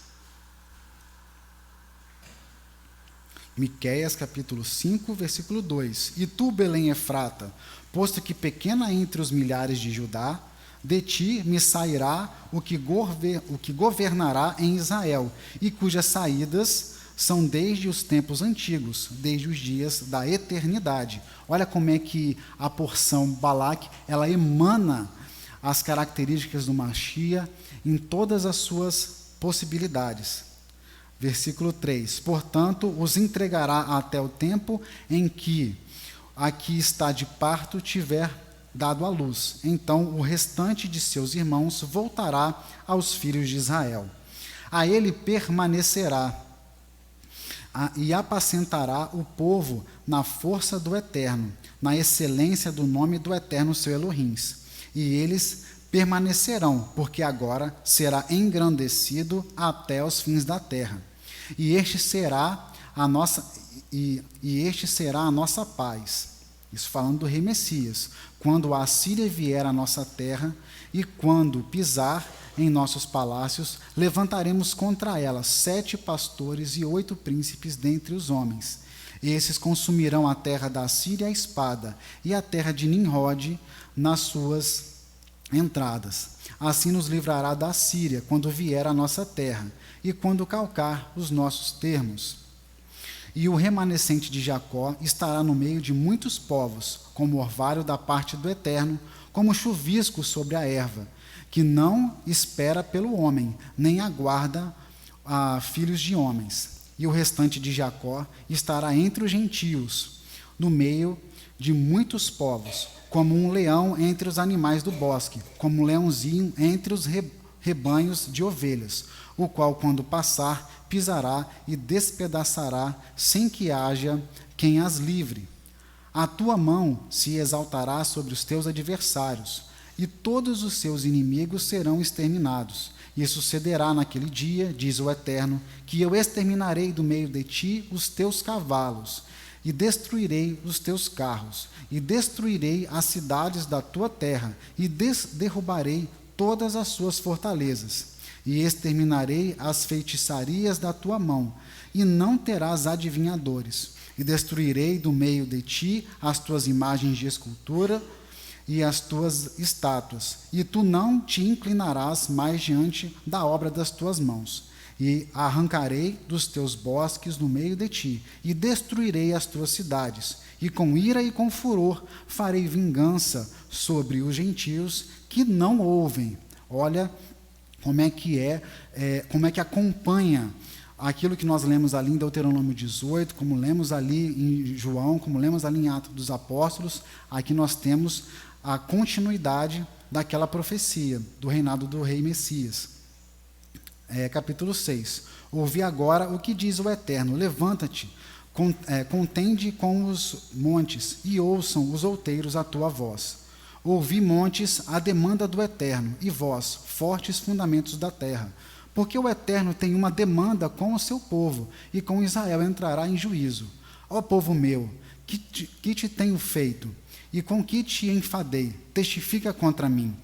Miqueias, capítulo 5, versículo 2. E tu, Belém Efrata, posto que pequena entre os milhares de Judá, de ti me sairá o que governará em Israel, e cujas saídas são desde os tempos antigos, desde os dias da eternidade. Olha como é que a porção Balaque, ela emana as características do Mashiach em todas as suas possibilidades. Versículo 3. Portanto, os entregará até o tempo em que a que está de parto tiver dado à luz. Então, o restante de seus irmãos voltará aos filhos de Israel. A ele permanecerá e apacentará o povo na força do Eterno, na excelência do nome do Eterno seu Elohim. E eles permanecerão, porque agora será engrandecido até os fins da terra. E este será a nossa paz. Isso falando do Rei Messias. Quando a Assíria vier à nossa terra e quando pisar em nossos palácios, levantaremos contra ela 7 pastores e 8 príncipes dentre os homens. Esses consumirão a terra da Assíria à espada e a terra de Nimrod nas suas entradas. Assim nos livrará da Síria quando vier à nossa terra e quando calcar os nossos termos. E o remanescente de Jacó estará no meio de muitos povos, como orvalho da parte do Eterno, como chuvisco sobre a erva, que não espera pelo homem, nem aguarda filhos de homens. E o restante de Jacó estará entre os gentios, no meio de muitos povos, como um leão entre os animais do bosque, como um leãozinho entre os rebanhos de ovelhas, o qual, quando passar, pisará e despedaçará, sem que haja quem as livre. A tua mão se exaltará sobre os teus adversários, e todos os seus inimigos serão exterminados. E sucederá naquele dia, diz o Eterno, que eu exterminarei do meio de ti os teus cavalos, e destruirei os teus carros, e destruirei as cidades da tua terra, e derrubarei todas as suas fortalezas, e exterminarei as feitiçarias da tua mão, e não terás adivinhadores, e destruirei do meio de ti as tuas imagens de escultura e as tuas estátuas, e tu não te inclinarás mais diante da obra das tuas mãos. E arrancarei dos teus bosques no meio de ti, e destruirei as tuas cidades, e com ira e com furor farei vingança sobre os gentios que não ouvem. Olha como é que acompanha aquilo que nós lemos ali em Deuteronômio 18, como lemos ali em João, como lemos ali em Atos dos Apóstolos. Aqui nós temos a continuidade daquela profecia do reinado do rei Messias. Capítulo 6. Ouvi agora o que diz o Eterno: levanta-te, contende com os montes, e ouçam os outeiros a tua voz. Ouvi, montes, a demanda do Eterno, e vós, fortes fundamentos da terra. Porque o Eterno tem uma demanda com o seu povo, e com Israel entrará em juízo. Ó povo meu, que te tenho feito? E com que te enfadei? Testifica contra mim.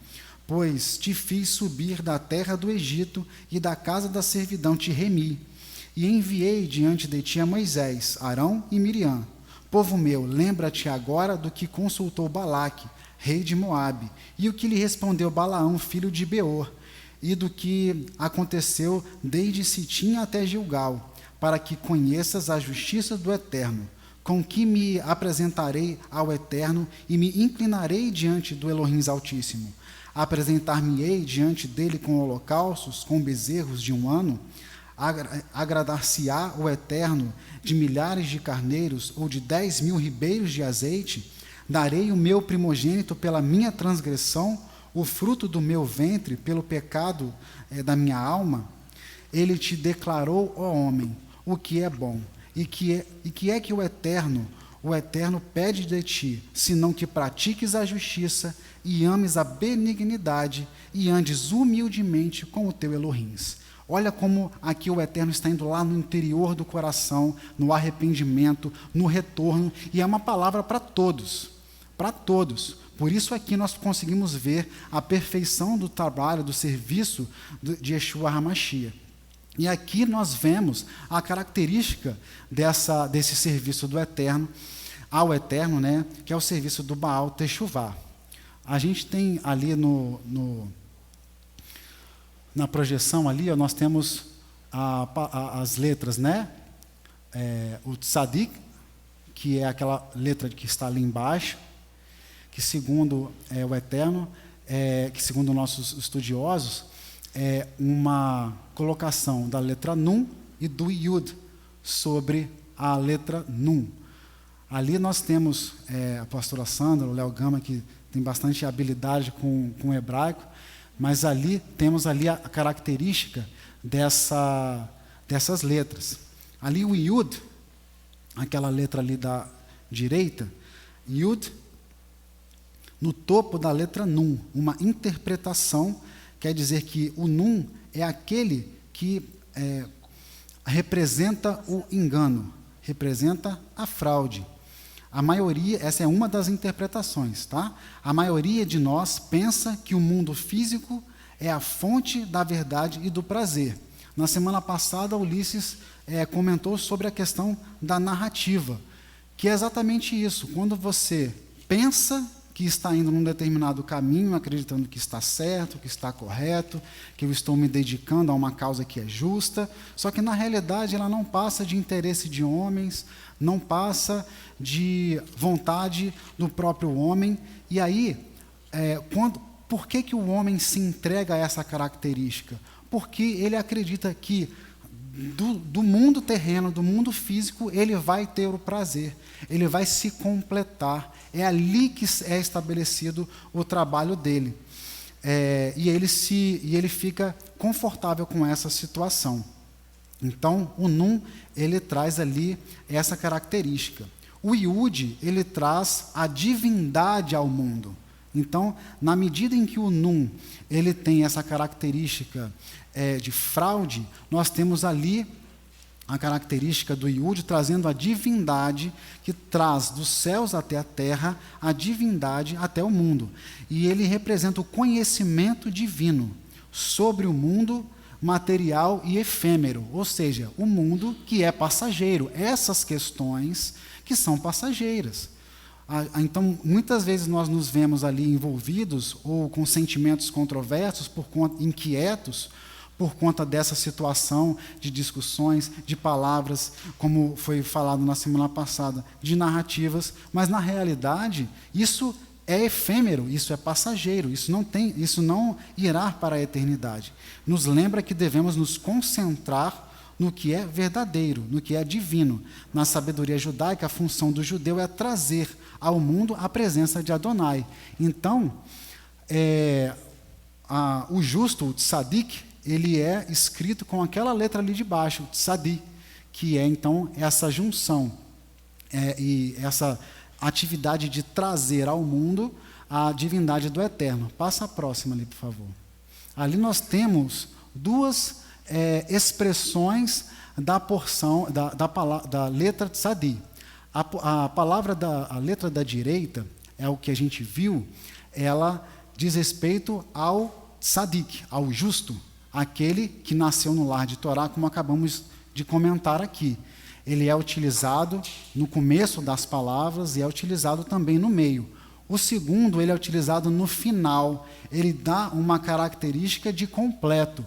Pois te fiz subir da terra do Egito, e da casa da servidão te remi. E enviei diante de ti a Moisés, Arão e Miriam. Povo meu, lembra-te agora do que consultou Balaque, rei de Moabe, e o que lhe respondeu Balaão, filho de Beor, e do que aconteceu desde Sitim até Gilgal, para que conheças a justiça do Eterno, com que me apresentarei ao Eterno e me inclinarei diante do Elohim Altíssimo. Apresentar-me-ei diante dele com holocaustos, com bezerros de um ano? Agradar-se-á o Eterno de milhares de carneiros ou de 10.000 ribeiros de azeite? Darei o meu primogênito pela minha transgressão, o fruto do meu ventre pelo pecado da minha alma? Ele te declarou, ó homem, o que é bom, e que é que o Eterno pede de ti, senão que pratiques a justiça e ames a benignidade e andes humildemente com o teu Elohim. Olha como aqui o Eterno está indo lá no interior do coração, no arrependimento, no retorno, e é uma palavra para todos, para todos. Por isso aqui nós conseguimos ver a perfeição do trabalho, do serviço de Yeshua HaMashiach. E aqui nós vemos a característica desse serviço do Eterno, ao Eterno, né, que é o serviço do Baal Teshuvah. A gente tem ali na projeção ali, nós temos as letras, né? O Tzadik, que é aquela letra que está ali embaixo, que segundo o Eterno, que segundo nossos estudiosos, é uma colocação da letra Nun e do Yud sobre a letra Nun. Ali nós temos a pastora Sandra, o Léo Gama, que tem bastante habilidade com o hebraico, mas ali temos ali a característica dessas letras. Ali o Yud, aquela letra ali da direita, Yud, no topo da letra Nun, uma interpretação, quer dizer que o Nun é aquele que representa o engano, representa a fraude. A maioria, essa é uma das interpretações, tá? A maioria de nós pensa que o mundo físico é a fonte da verdade e do prazer. Na semana passada, Ulisses comentou sobre a questão da narrativa, que é exatamente isso. Quando você pensa que está indo num determinado caminho, acreditando que está certo, que está correto, que eu estou me dedicando a uma causa que é justa, só que na realidade ela não passa de interesse de homens, não passa de vontade do próprio homem, e aí por que o homem se entrega a essa característica? Porque ele acredita que do mundo terreno, do mundo físico, ele vai ter o prazer, ele vai se completar. É ali que é estabelecido o trabalho dele. E ele fica confortável com essa situação. Então, o Nun, ele traz ali essa característica. O Yud, ele traz a divindade ao mundo. Então, na medida em que o Nun, ele tem essa característica de fraude, nós temos ali a característica do Yud trazendo a divindade que traz dos céus até a terra, a divindade até o mundo. E ele representa o conhecimento divino sobre o mundo material e efêmero, ou seja, o mundo que é passageiro, essas questões que são passageiras. Então, muitas vezes nós nos vemos ali envolvidos ou com sentimentos controversos, inquietos, por conta dessa situação de discussões, de palavras, como foi falado na semana passada, de narrativas, mas na realidade isso é efêmero, isso é passageiro, isso não irá para a eternidade. Nos lembra que devemos nos concentrar no que é verdadeiro, no que é divino. Na sabedoria judaica, a função do judeu é trazer ao mundo a presença de Adonai. Então, o justo, o tzadik, ele é escrito com aquela letra ali de baixo, tzadi, que é então essa junção e essa atividade de trazer ao mundo a divindade do Eterno. Passa a próxima ali, por favor. Ali nós temos duas expressões da porção da letra tzadi. A letra da direita é o que a gente viu, ela diz respeito ao tzadik, ao justo, aquele que nasceu no lar de Torá, como acabamos de comentar aqui. Ele é utilizado no começo das palavras e é utilizado também no meio. O segundo, ele é utilizado no final. Ele dá uma característica de completo.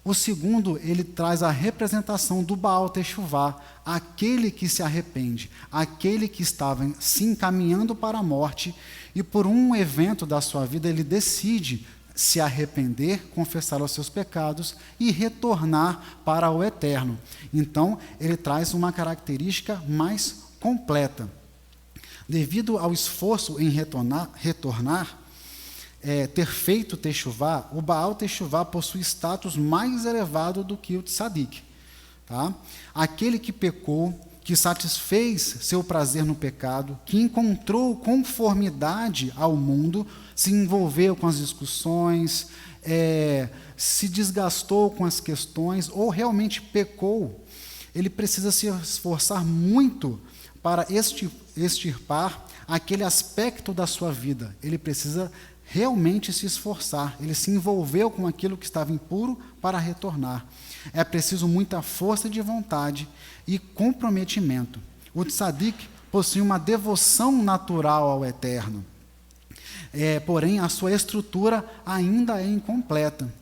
O segundo, ele traz a representação do Baal Teshuvá, aquele que se arrepende, aquele que estava se encaminhando para a morte e por um evento da sua vida ele decide se arrepender, confessar os seus pecados e retornar para o Eterno. Então, ele traz uma característica mais completa. Devido ao esforço em retornar, ter feito Teshuvá, o Baal Teshuvá possui status mais elevado do que o tzadik. Tá? Aquele que pecou, que satisfez seu prazer no pecado, que encontrou conformidade ao mundo, se envolveu com as discussões, se desgastou com as questões, ou realmente pecou, ele precisa se esforçar muito para extirpar aquele aspecto da sua vida. Ele precisa realmente se esforçar. Ele se envolveu com aquilo que estava impuro para retornar. É preciso muita força de vontade e comprometimento. O tzadik possui uma devoção natural ao Eterno. Porém, a sua estrutura ainda é incompleta.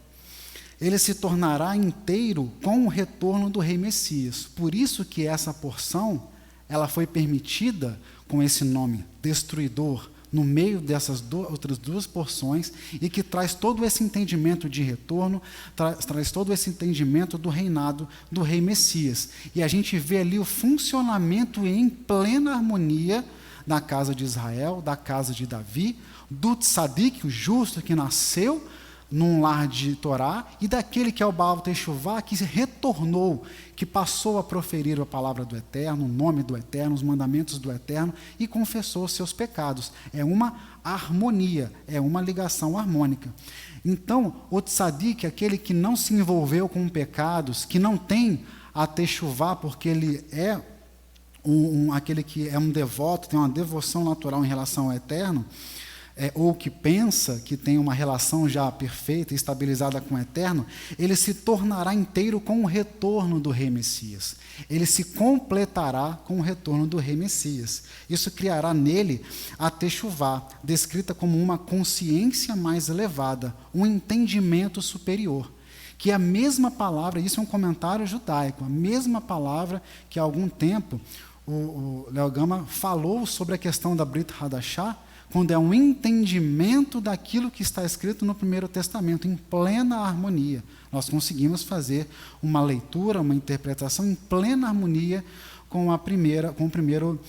Ele se tornará inteiro com o retorno do Rei Messias. Por isso que essa porção, ela foi permitida com esse nome, destruidor, no meio dessas outras duas porções, e que traz todo esse entendimento de retorno, traz todo esse entendimento do reinado do Rei Messias. E a gente vê ali o funcionamento em plena harmonia da casa de Israel, da casa de Davi, do tzadik, o justo que nasceu num lar de Torá, e daquele que é o Baal Teshuvá, que retornou, que passou a proferir a palavra do Eterno, o nome do Eterno, os mandamentos do Eterno, e confessou os seus pecados. É uma harmonia, é uma ligação harmônica. Então, o tzadik, aquele que não se envolveu com pecados, que não tem a Teshuvá, porque ele é aquele que é um devoto, tem uma devoção natural em relação ao Eterno, ou que pensa que tem uma relação já perfeita, estabilizada com o Eterno, ele se tornará inteiro com o retorno do Rei Messias. Ele se completará com o retorno do Rei Messias. Isso criará nele a Teshuvá, descrita como uma consciência mais elevada, um entendimento superior. Que é a mesma palavra, isso é um comentário judaico, a mesma palavra que há algum tempo o Léo Gama falou sobre a questão da Brit Hadashah, quando é um entendimento daquilo que está escrito no Primeiro Testamento, em plena harmonia. Nós conseguimos fazer uma leitura, uma interpretação em plena harmonia com o Primeiro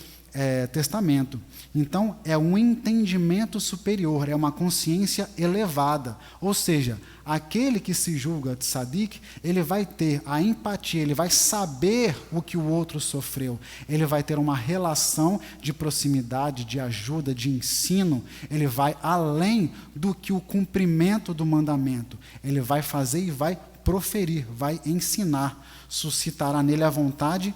Testamento. Então, é um entendimento superior, é uma consciência elevada. Ou seja, aquele que se julga tzadik, ele vai ter a empatia, ele vai saber o que o outro sofreu, ele vai ter uma relação de proximidade, de ajuda, de ensino, ele vai além do que o cumprimento do mandamento, ele vai fazer e vai proferir, vai ensinar, suscitará nele a vontade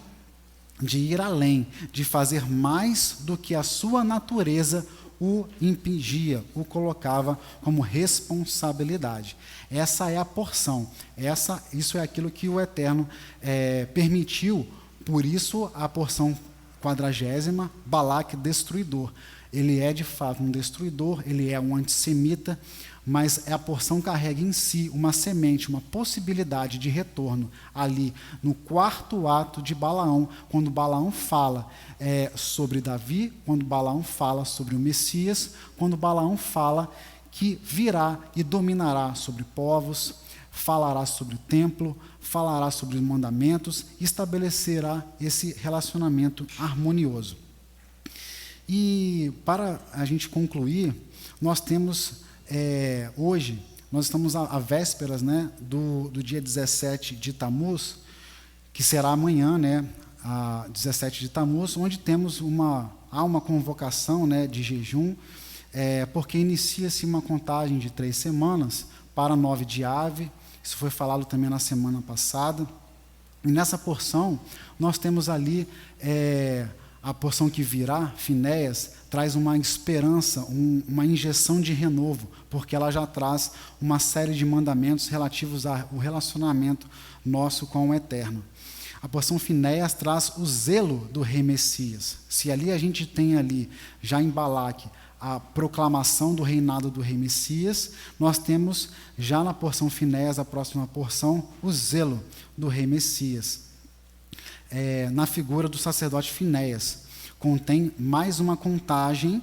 de ir além, de fazer mais do que a sua natureza o impingia, o colocava como responsabilidade. Essa é a porção, isso é aquilo que o Eterno permitiu, por isso a porção 40ª, Balaque destruidor. Ele é de fato um destruidor, ele é um antissemita, mas a porção carrega em si uma semente, uma possibilidade de retorno ali no 4º ato de Balaão, quando Balaão fala sobre Davi, quando Balaão fala sobre o Messias, quando Balaão fala que virá e dominará sobre povos, falará sobre o templo, falará sobre os mandamentos, estabelecerá esse relacionamento harmonioso. E para a gente concluir, nós temos hoje, nós estamos à vésperas, né, do dia 17 de Tamuz, que será amanhã, né, a 17 de Tamuz, onde temos há uma convocação, né, de jejum, porque inicia-se uma contagem de 3 semanas para 9 de Ave. Isso foi falado também na semana passada. E nessa porção, nós temos ali a porção que virá, Finéias, traz uma esperança, uma injeção de renovo, porque ela já traz uma série de mandamentos relativos ao relacionamento nosso com o Eterno. A porção Finéias traz o zelo do Rei Messias. Se ali a gente tem ali, já em Balaque, a proclamação do reinado do Rei Messias, nós temos já na porção Finéias, a próxima porção, o zelo do Rei Messias. Na figura do sacerdote Finéias. Contém mais uma contagem,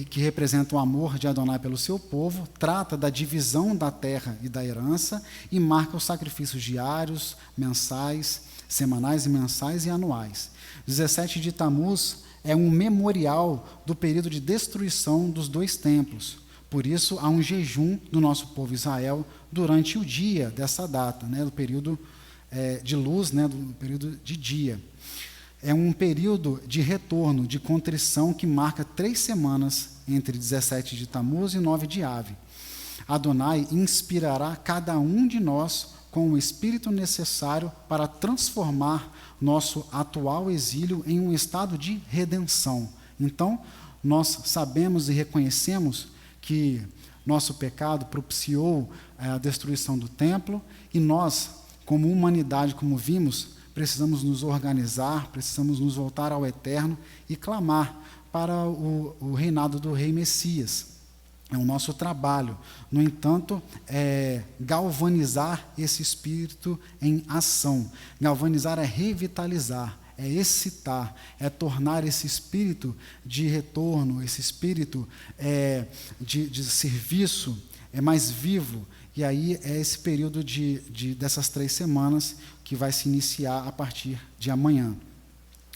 que representa o amor de Adonai pelo seu povo, trata da divisão da terra e da herança e marca os sacrifícios diários, mensais, semanais e mensais e anuais. 17 de Tamuz é um memorial do período de destruição dos 2 templos. Por isso, há um jejum do nosso povo Israel durante o dia dessa data, né, do período de luz, né, do período de dia. É um período de retorno, de contrição, que marca 3 semanas entre 17 de Tamuz e 9 de Ave. Adonai inspirará cada um de nós com o espírito necessário para transformar nosso atual exílio em um estado de redenção. Então, nós sabemos e reconhecemos que nosso pecado propiciou a destruição do templo e nós, como humanidade, como vimos, precisamos nos organizar, precisamos nos voltar ao Eterno e clamar para o reinado do Rei Messias. É o nosso trabalho. No entanto, galvanizar esse espírito em ação. Galvanizar é revitalizar, é excitar, é tornar esse espírito de retorno, esse espírito de serviço mais vivo. E aí é esse período dessas 3 semanas que vai se iniciar a partir de amanhã.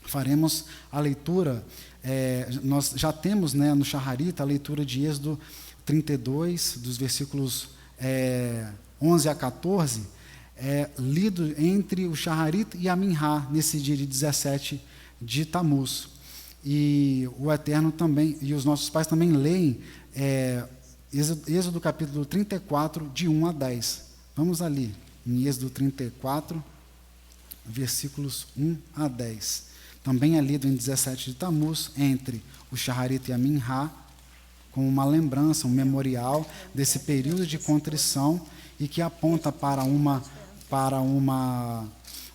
Faremos a leitura, nós já temos, né, no Shaharita a leitura de Êxodo 32, dos versículos 11 a 14, lido entre o Shaharita e a Minhá, nesse dia de 17 de Tamuz. E o Eterno também, e os nossos pais também leem Êxodo capítulo 34, de 1 a 10. Vamos ali, em Êxodo 34, versículos 1 a 10. Também é lido em 17 de Tamuz, entre o Shaharita e a Minhá, com uma lembrança, um memorial desse período de contrição e que aponta para uma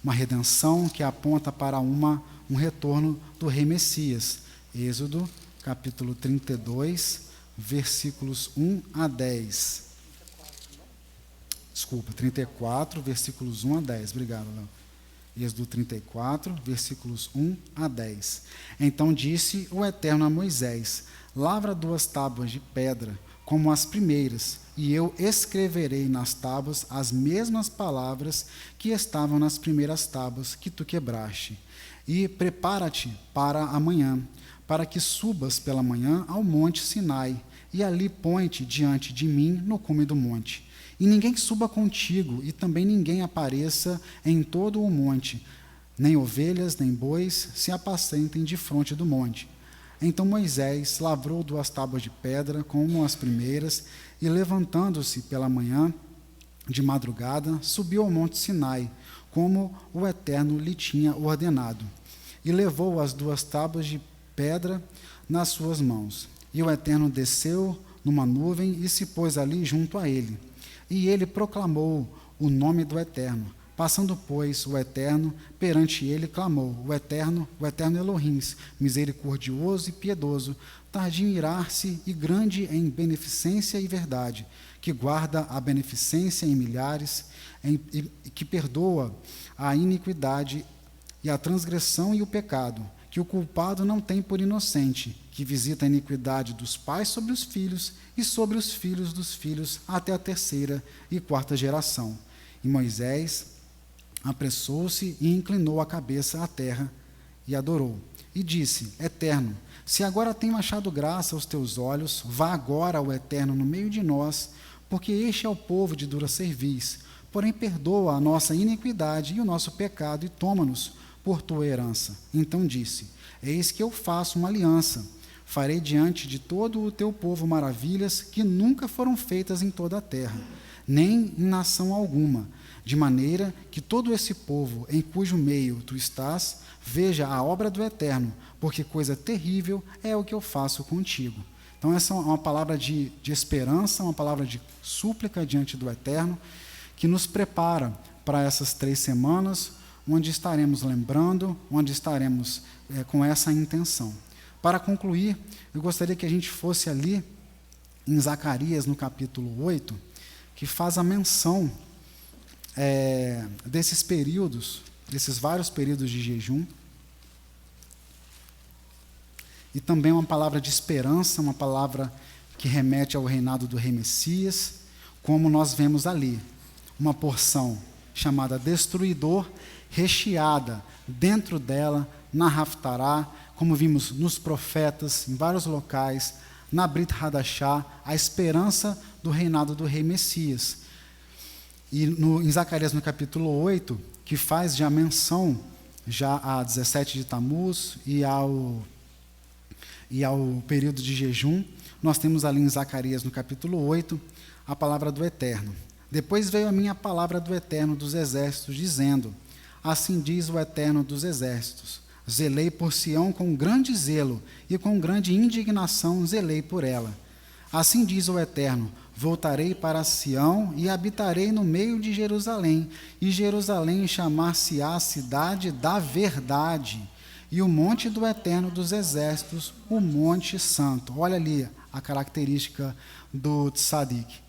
redenção, que aponta para um retorno do Rei Messias. Êxodo capítulo 32, versículos 1 a 10. Desculpa, 34, versículos 1 a 10. Obrigado, Léo. Êxodo 34, versículos 1 a 10. Então disse o Eterno a Moisés: lavra 2 tábuas de pedra, como as primeiras, e eu escreverei nas tábuas as mesmas palavras que estavam nas primeiras tábuas que tu quebraste. E prepara-te para amanhã, para que subas pela manhã ao monte Sinai, e ali põe-te diante de mim no cume do monte. E ninguém suba contigo, e também ninguém apareça em todo o monte, nem ovelhas, nem bois se apacentem defronte do monte. Então Moisés lavrou 2 tábuas de pedra, como as primeiras, e levantando-se pela manhã, de madrugada, subiu ao monte Sinai, como o Eterno lhe tinha ordenado. E levou as 2 tábuas de pedra nas suas mãos. E o Eterno desceu numa nuvem e se pôs ali junto a ele. E ele proclamou o nome do Eterno. Passando, pois, o Eterno, perante ele clamou, o Eterno Elohim, misericordioso e piedoso, tardio em irar-se e grande em beneficência e verdade, que guarda a beneficência em milhares, e que perdoa a iniquidade e a transgressão e o pecado, que o culpado não tem por inocente, que visita a iniquidade dos pais sobre os filhos e sobre os filhos dos filhos até a 3ª e 4ª geração. E Moisés apressou-se e inclinou a cabeça à terra e adorou. E disse, Eterno, se agora tenho achado graça aos teus olhos, vá agora ao Eterno no meio de nós, porque este é o povo de dura cerviz. Porém perdoa a nossa iniquidade e o nosso pecado e toma-nos por tua herança. Então disse, eis que eu faço uma aliança. Farei diante de todo o teu povo maravilhas que nunca foram feitas em toda a terra, nem em nação alguma, de maneira que todo esse povo em cujo meio tu estás, veja a obra do Eterno, porque coisa terrível é o que eu faço contigo. Então essa é uma palavra de esperança, uma palavra de súplica diante do Eterno, que nos prepara para essas 3 semanas, onde estaremos lembrando, onde estaremos com essa intenção. Para concluir, eu gostaria que a gente fosse ali em Zacarias, no capítulo 8, que faz a menção desses períodos, desses vários períodos de jejum, e também uma palavra de esperança, uma palavra que remete ao reinado do Rei Messias, como nós vemos ali, uma porção chamada destruidor, recheada dentro dela, na Haftará, como vimos nos profetas, em vários locais, na Brit Hadashah, a esperança do reinado do Rei Messias. E em Zacarias, no capítulo 8, que faz já menção já a 17 de Tamuz e ao período de jejum, nós temos ali em Zacarias, no capítulo 8, a palavra do Eterno. Depois veio a mim a palavra do Eterno dos exércitos, dizendo, assim diz o Eterno dos exércitos, zelei por Sião com grande zelo, e com grande indignação zelei por ela. Assim diz o Eterno, voltarei para Sião e habitarei no meio de Jerusalém, e Jerusalém chamar-se-á cidade da verdade, e o monte do Eterno dos exércitos, o monte santo. Olha ali a característica do tzadik.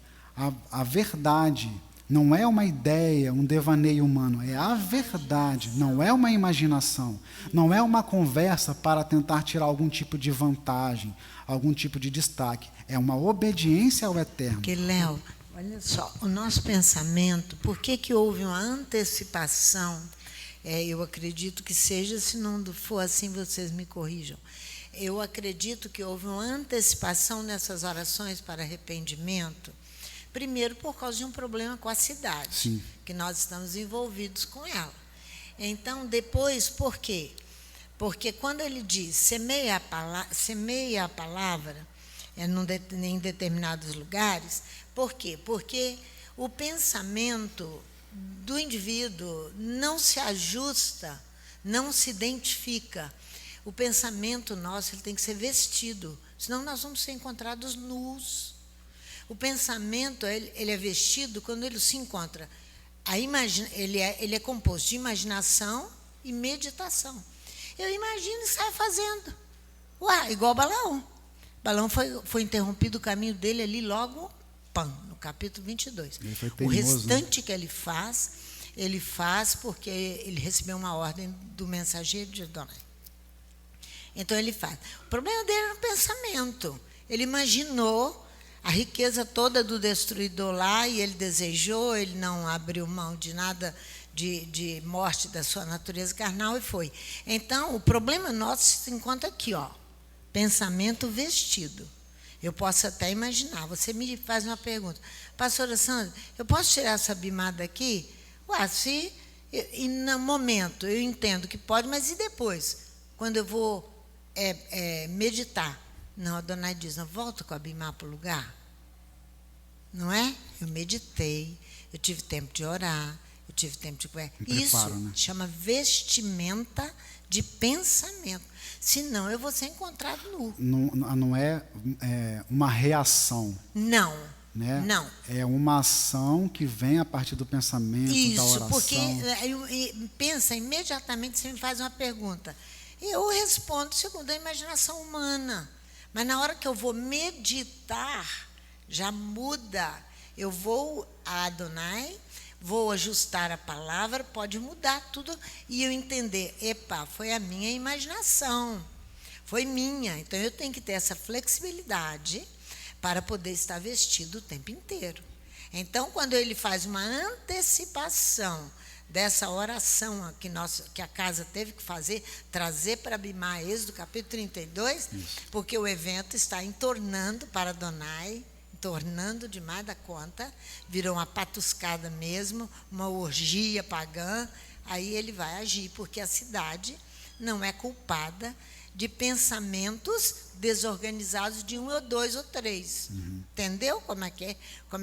A verdade não é uma ideia, um devaneio humano, é a verdade, não é uma imaginação, não é uma conversa para tentar tirar algum tipo de vantagem, algum tipo de destaque, é uma obediência ao Eterno. Porque, Léo, olha só, o nosso pensamento, por que houve uma antecipação? Eu acredito que seja, se não for assim, vocês me corrijam. Eu acredito que houve uma antecipação nessas orações para arrependimento, primeiro por causa de um problema com a cidade, Sim, que nós estamos envolvidos com ela. Então, depois, por quê? Porque quando ele diz, semeia a palavra em determinados lugares, por quê? Porque o pensamento do indivíduo não se ajusta, não se identifica. O pensamento nosso ele tem que ser vestido, senão nós vamos ser encontrados nus. O pensamento ele é vestido quando ele se encontra. Ele é composto de imaginação e meditação. Eu imagino e saio fazendo. Igual Balaão. Balaão foi interrompido o caminho dele ali logo, no capítulo 22. O restante que ele faz porque ele recebeu uma ordem do mensageiro de Adonai. Então ele faz. O problema dele era o pensamento. Ele imaginou a riqueza toda do destruidor lá e ele desejou, ele não abriu mão de nada de morte da sua natureza carnal e foi. Então, o problema nosso se encontra aqui, ó, pensamento vestido. Eu posso até imaginar. Você me faz uma pergunta. Pastora Sandra, eu posso tirar essa bimada aqui? Ué, se... E no momento eu entendo que pode, mas e depois? Quando eu vou meditar? Não, a Adonai diz, não, volta com a bimá para o lugar. Não é? Eu meditei, eu tive tempo de orar, eu tive tempo de... Isso chama vestimenta de pensamento. Senão eu vou ser encontrado nu. Não é uma reação. Não. Né? Não. É uma ação que vem a partir do pensamento, isso, da oração. Porque pensa, imediatamente você me faz uma pergunta. Eu respondo segundo a imaginação humana. Mas na hora que eu vou meditar, já muda. Eu vou a Adonai, vou ajustar a palavra, pode mudar tudo e eu entender, epa, foi a minha imaginação, foi minha. Então eu tenho que ter essa flexibilidade para poder estar vestido o tempo inteiro. Então, quando ele faz uma antecipação dessa oração que a casa teve que fazer, trazer para Bimá, Êxodo capítulo 32, isso. Porque o evento está entornando para Adonai, entornando demais da conta, virou uma patuscada mesmo, uma orgia pagã, aí ele vai agir, porque a cidade não é culpada de pensamentos desorganizados de 1 ou 2 ou 3. Entendeu como é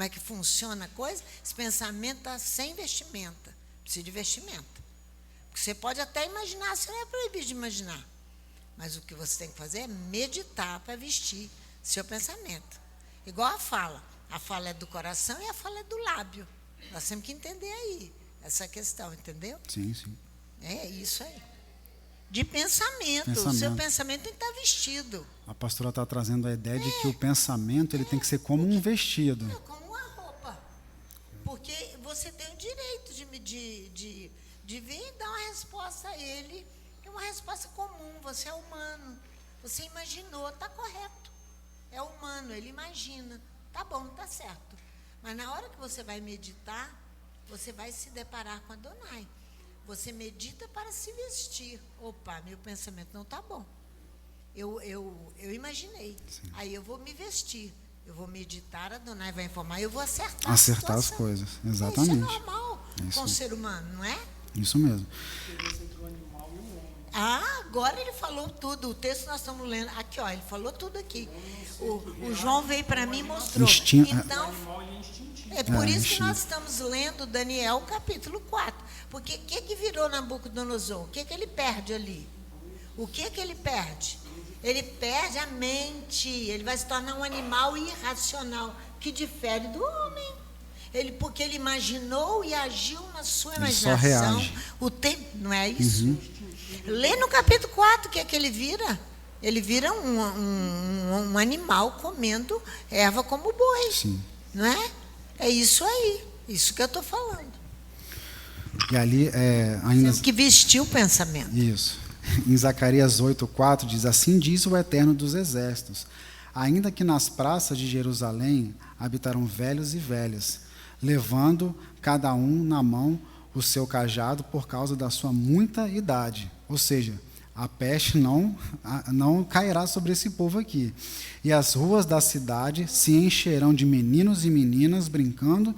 que funciona a coisa? Esse pensamento está sem vestimenta. Precisa de vestimenta. Porque você pode até imaginar, você não é proibido de imaginar. Mas o que você tem que fazer é meditar para vestir seu pensamento. Igual a fala. A fala é do coração e a fala é do lábio. Nós temos que entender aí essa questão, entendeu? Sim, sim. É isso aí. De pensamento. O seu pensamento tem que estar vestido. A pastora está trazendo a ideia de que o pensamento ele tem que ser como um vestido. Como uma roupa. Porque você tem o direito de vir e dar uma resposta a ele. É uma resposta comum. Você é humano. Você imaginou, está correto. É humano, ele imagina. Tá bom, tá certo. Mas na hora que você vai meditar, você vai se deparar com Adonai. Você medita para se vestir. Opa, meu pensamento não está bom. Eu imaginei. Sim. Aí eu vou me vestir. Eu vou meditar, Adonai vai informar, eu vou acertar as coisas, exatamente. Isso é normal com o ser humano, não é? Isso mesmo. Agora ele falou tudo. O texto nós estamos lendo. Aqui, ó, ele falou tudo aqui. O João veio para mim e mostrou. Então, é por isso que nós estamos lendo Daniel capítulo 4. Porque o que virou Nabucodonosor? O que ele perde ali? O que ele perde? Ele perde a mente. Ele vai se tornar um animal irracional que difere do homem. Porque ele imaginou e agiu na sua imaginação. O tempo, não é isso? Lê no capítulo 4 o que ele vira. Ele vira um animal comendo erva como boi. Sim. Não é? É isso aí. Isso que eu estou falando. E ali ainda... Temos que vestir o pensamento. Isso. Em Zacarias 8:4 diz, assim diz o Eterno dos Exércitos, ainda que nas praças de Jerusalém habitarão velhos e velhas, levando cada um na mão o seu cajado por causa da sua muita idade. Ou seja, a peste não cairá sobre esse povo aqui. E as ruas da cidade se encherão de meninos e meninas brincando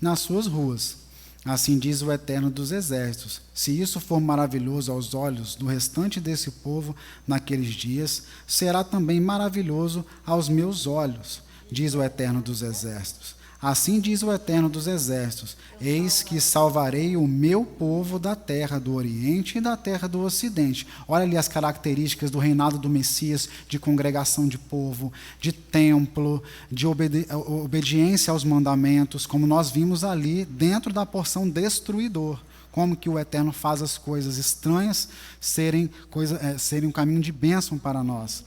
nas suas ruas. Assim diz o Eterno dos Exércitos, se isso for maravilhoso aos olhos do restante desse povo naqueles dias, será também maravilhoso aos meus olhos, diz o Eterno dos Exércitos. Assim diz o Eterno dos Exércitos, eis que salvarei o meu povo da terra do Oriente e da terra do Ocidente. Olha ali as características do reinado do Messias, de congregação de povo, de templo, de obediência aos mandamentos, como nós vimos ali dentro da porção destruidor. Como que o Eterno faz as coisas estranhas serem um caminho de bênção para nós.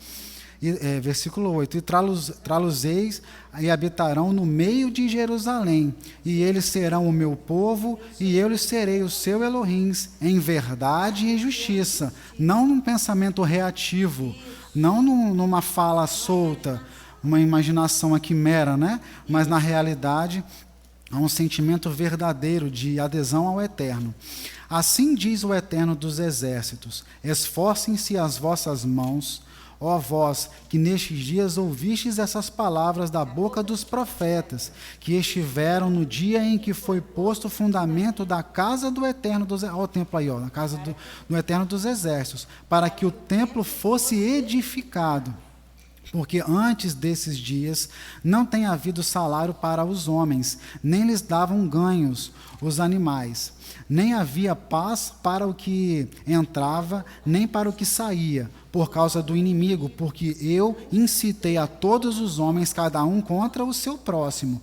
versículo 8, e trá-los-eis e habitarão no meio de Jerusalém, e eles serão o meu povo, e eu lhes serei o seu Elohim, em verdade e em justiça, não num pensamento reativo, não numa fala solta, uma imaginação aqui mera, né? Mas na realidade há um sentimento verdadeiro de adesão ao Eterno. Assim diz o Eterno dos Exércitos: esforcem-se as vossas mãos, ó vós, que nestes dias ouvistes essas palavras da boca dos profetas, que estiveram no dia em que foi posto o fundamento da casa do Eterno dos Exércitos, o templo aí, na casa do Eterno dos Exércitos, para que o templo fosse edificado. Porque antes desses dias não tem havido salário para os homens, nem lhes davam ganhos os animais, nem havia paz para o que entrava, nem para o que saía, por causa do inimigo, porque eu incitei a todos os homens, cada um contra o seu próximo.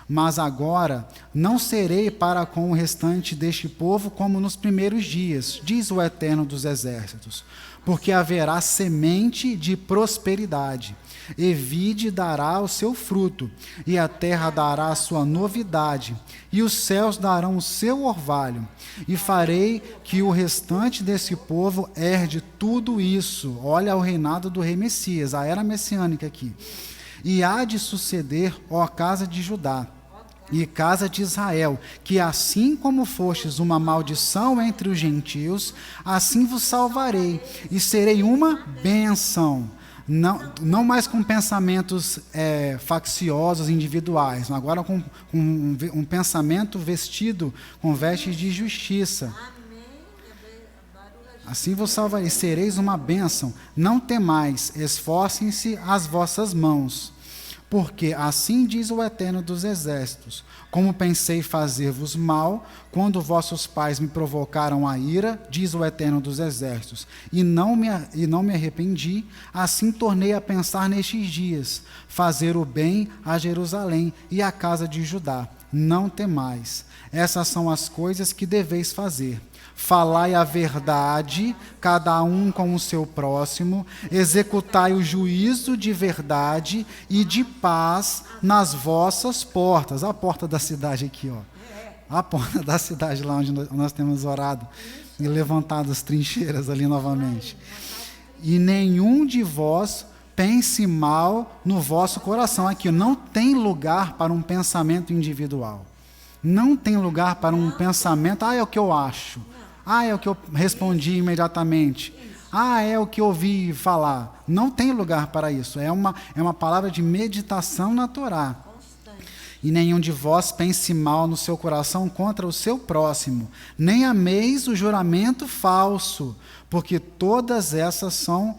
Mas agora não serei para com o restante deste povo como nos primeiros dias, diz o Eterno dos Exércitos, porque haverá semente de prosperidade, e vide dará o seu fruto, e a terra dará a sua novidade, e os céus darão o seu orvalho, e farei que o restante desse povo herde tudo isso. Olha o reinado do rei Messias, a era messiânica aqui. E há de suceder, ó casa de Judá e casa de Israel, que assim como fostes uma maldição entre os gentios, assim vos salvarei, e serei uma bênção. Não mais com pensamentos facciosos, individuais, mas agora com um pensamento vestido com vestes de justiça. Assim vos salvarei, sereis uma bênção. Não temais, esforcem-se as vossas mãos. Porque assim diz o Eterno dos Exércitos: como pensei fazer-vos mal, quando vossos pais me provocaram a ira, diz o Eterno dos Exércitos, e não me arrependi, assim tornei a pensar nestes dias, fazer o bem a Jerusalém e à casa de Judá. Não temais, essas são as coisas que deveis fazer. Falai a verdade, cada um com o seu próximo, executai o juízo de verdade e de paz nas vossas portas. A porta da cidade aqui, ó. A porta da cidade lá onde nós temos orado e levantado as trincheiras ali novamente. E nenhum de vós pense mal no vosso coração. Aqui, não tem lugar para um pensamento individual. Não tem lugar para um pensamento, é o que eu acho. É o que eu respondi imediatamente. É o que eu ouvi falar. Não tem lugar para isso. É uma palavra de meditação na Torá. E nenhum de vós pense mal no seu coração contra o seu próximo, nem ameis o juramento falso, porque todas essas são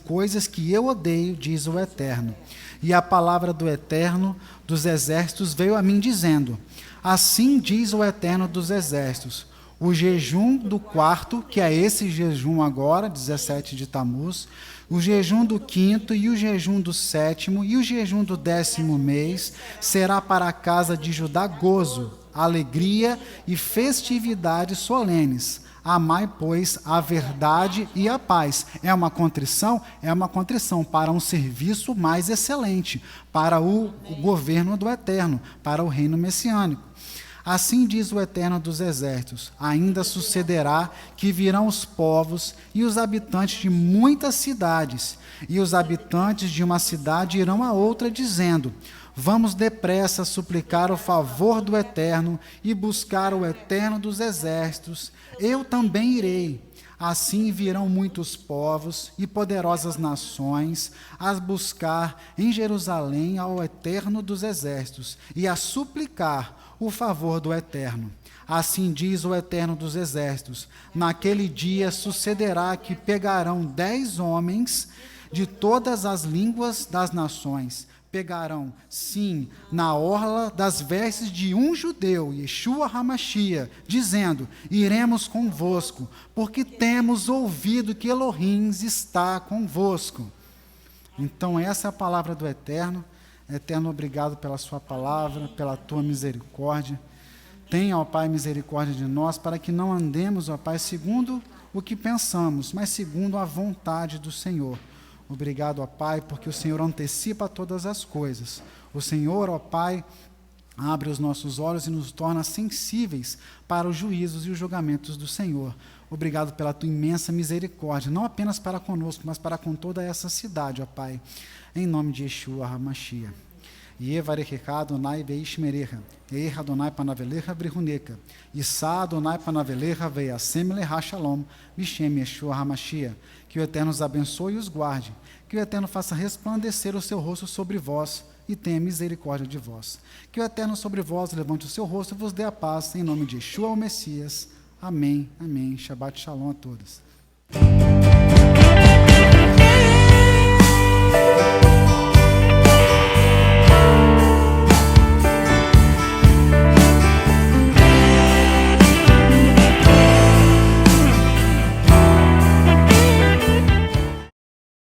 coisas que eu odeio, diz o Eterno. E a palavra do Eterno dos Exércitos veio a mim dizendo: assim diz o Eterno dos Exércitos, o jejum do quarto, que é esse jejum agora, 17 de Tamuz, o jejum do quinto e o jejum do sétimo e o jejum do 10º mês será para a casa de Judá gozo, alegria e festividades solenes. Amai, pois, a verdade e a paz. É uma contrição? É uma contrição para um serviço mais excelente, para o governo do Eterno, para o reino messiânico. Assim diz o Eterno dos Exércitos: ainda sucederá que virão os povos e os habitantes de muitas cidades, e os habitantes de uma cidade irão a outra, dizendo: vamos depressa suplicar o favor do Eterno e buscar o Eterno dos Exércitos. Eu também irei. Assim virão muitos povos e poderosas nações a buscar em Jerusalém ao Eterno dos Exércitos e a suplicar o favor do Eterno. Assim diz o Eterno dos Exércitos: naquele dia sucederá que pegarão 10 homens de todas as línguas das nações, pegarão, sim, na orla das vestes de um judeu, Yeshua HaMashiach, dizendo: iremos convosco, porque temos ouvido que Elohim está convosco. Então essa é a palavra do Eterno. Eterno, obrigado pela sua palavra, pela tua misericórdia. Tenha, ó Pai, misericórdia de nós, para que não andemos, ó Pai, segundo o que pensamos, mas segundo a vontade do Senhor. Obrigado, ó Pai, porque o Senhor antecipa todas as coisas. O Senhor, ó Pai, abre os nossos olhos e nos torna sensíveis para os juízos e os julgamentos do Senhor. Obrigado pela tua imensa misericórdia, não apenas para conosco, mas para com toda essa cidade, ó Pai. Em nome de Yeshua HaMashiach. Yevarechecha Adonai veishmerecha, Eir Adonai panavelecha brihunecha, Issa Adonai panavelecha veiasem lecha shalom, Bishem Yeshua HaMashiach. Que o Eterno os abençoe e os guarde, que o Eterno faça resplandecer o seu rosto sobre vós e tenha misericórdia de vós. Que o Eterno sobre vós levante o seu rosto e vos dê a paz, em nome de Yeshua o Messias. Amém, amém. Shabbat shalom a todos.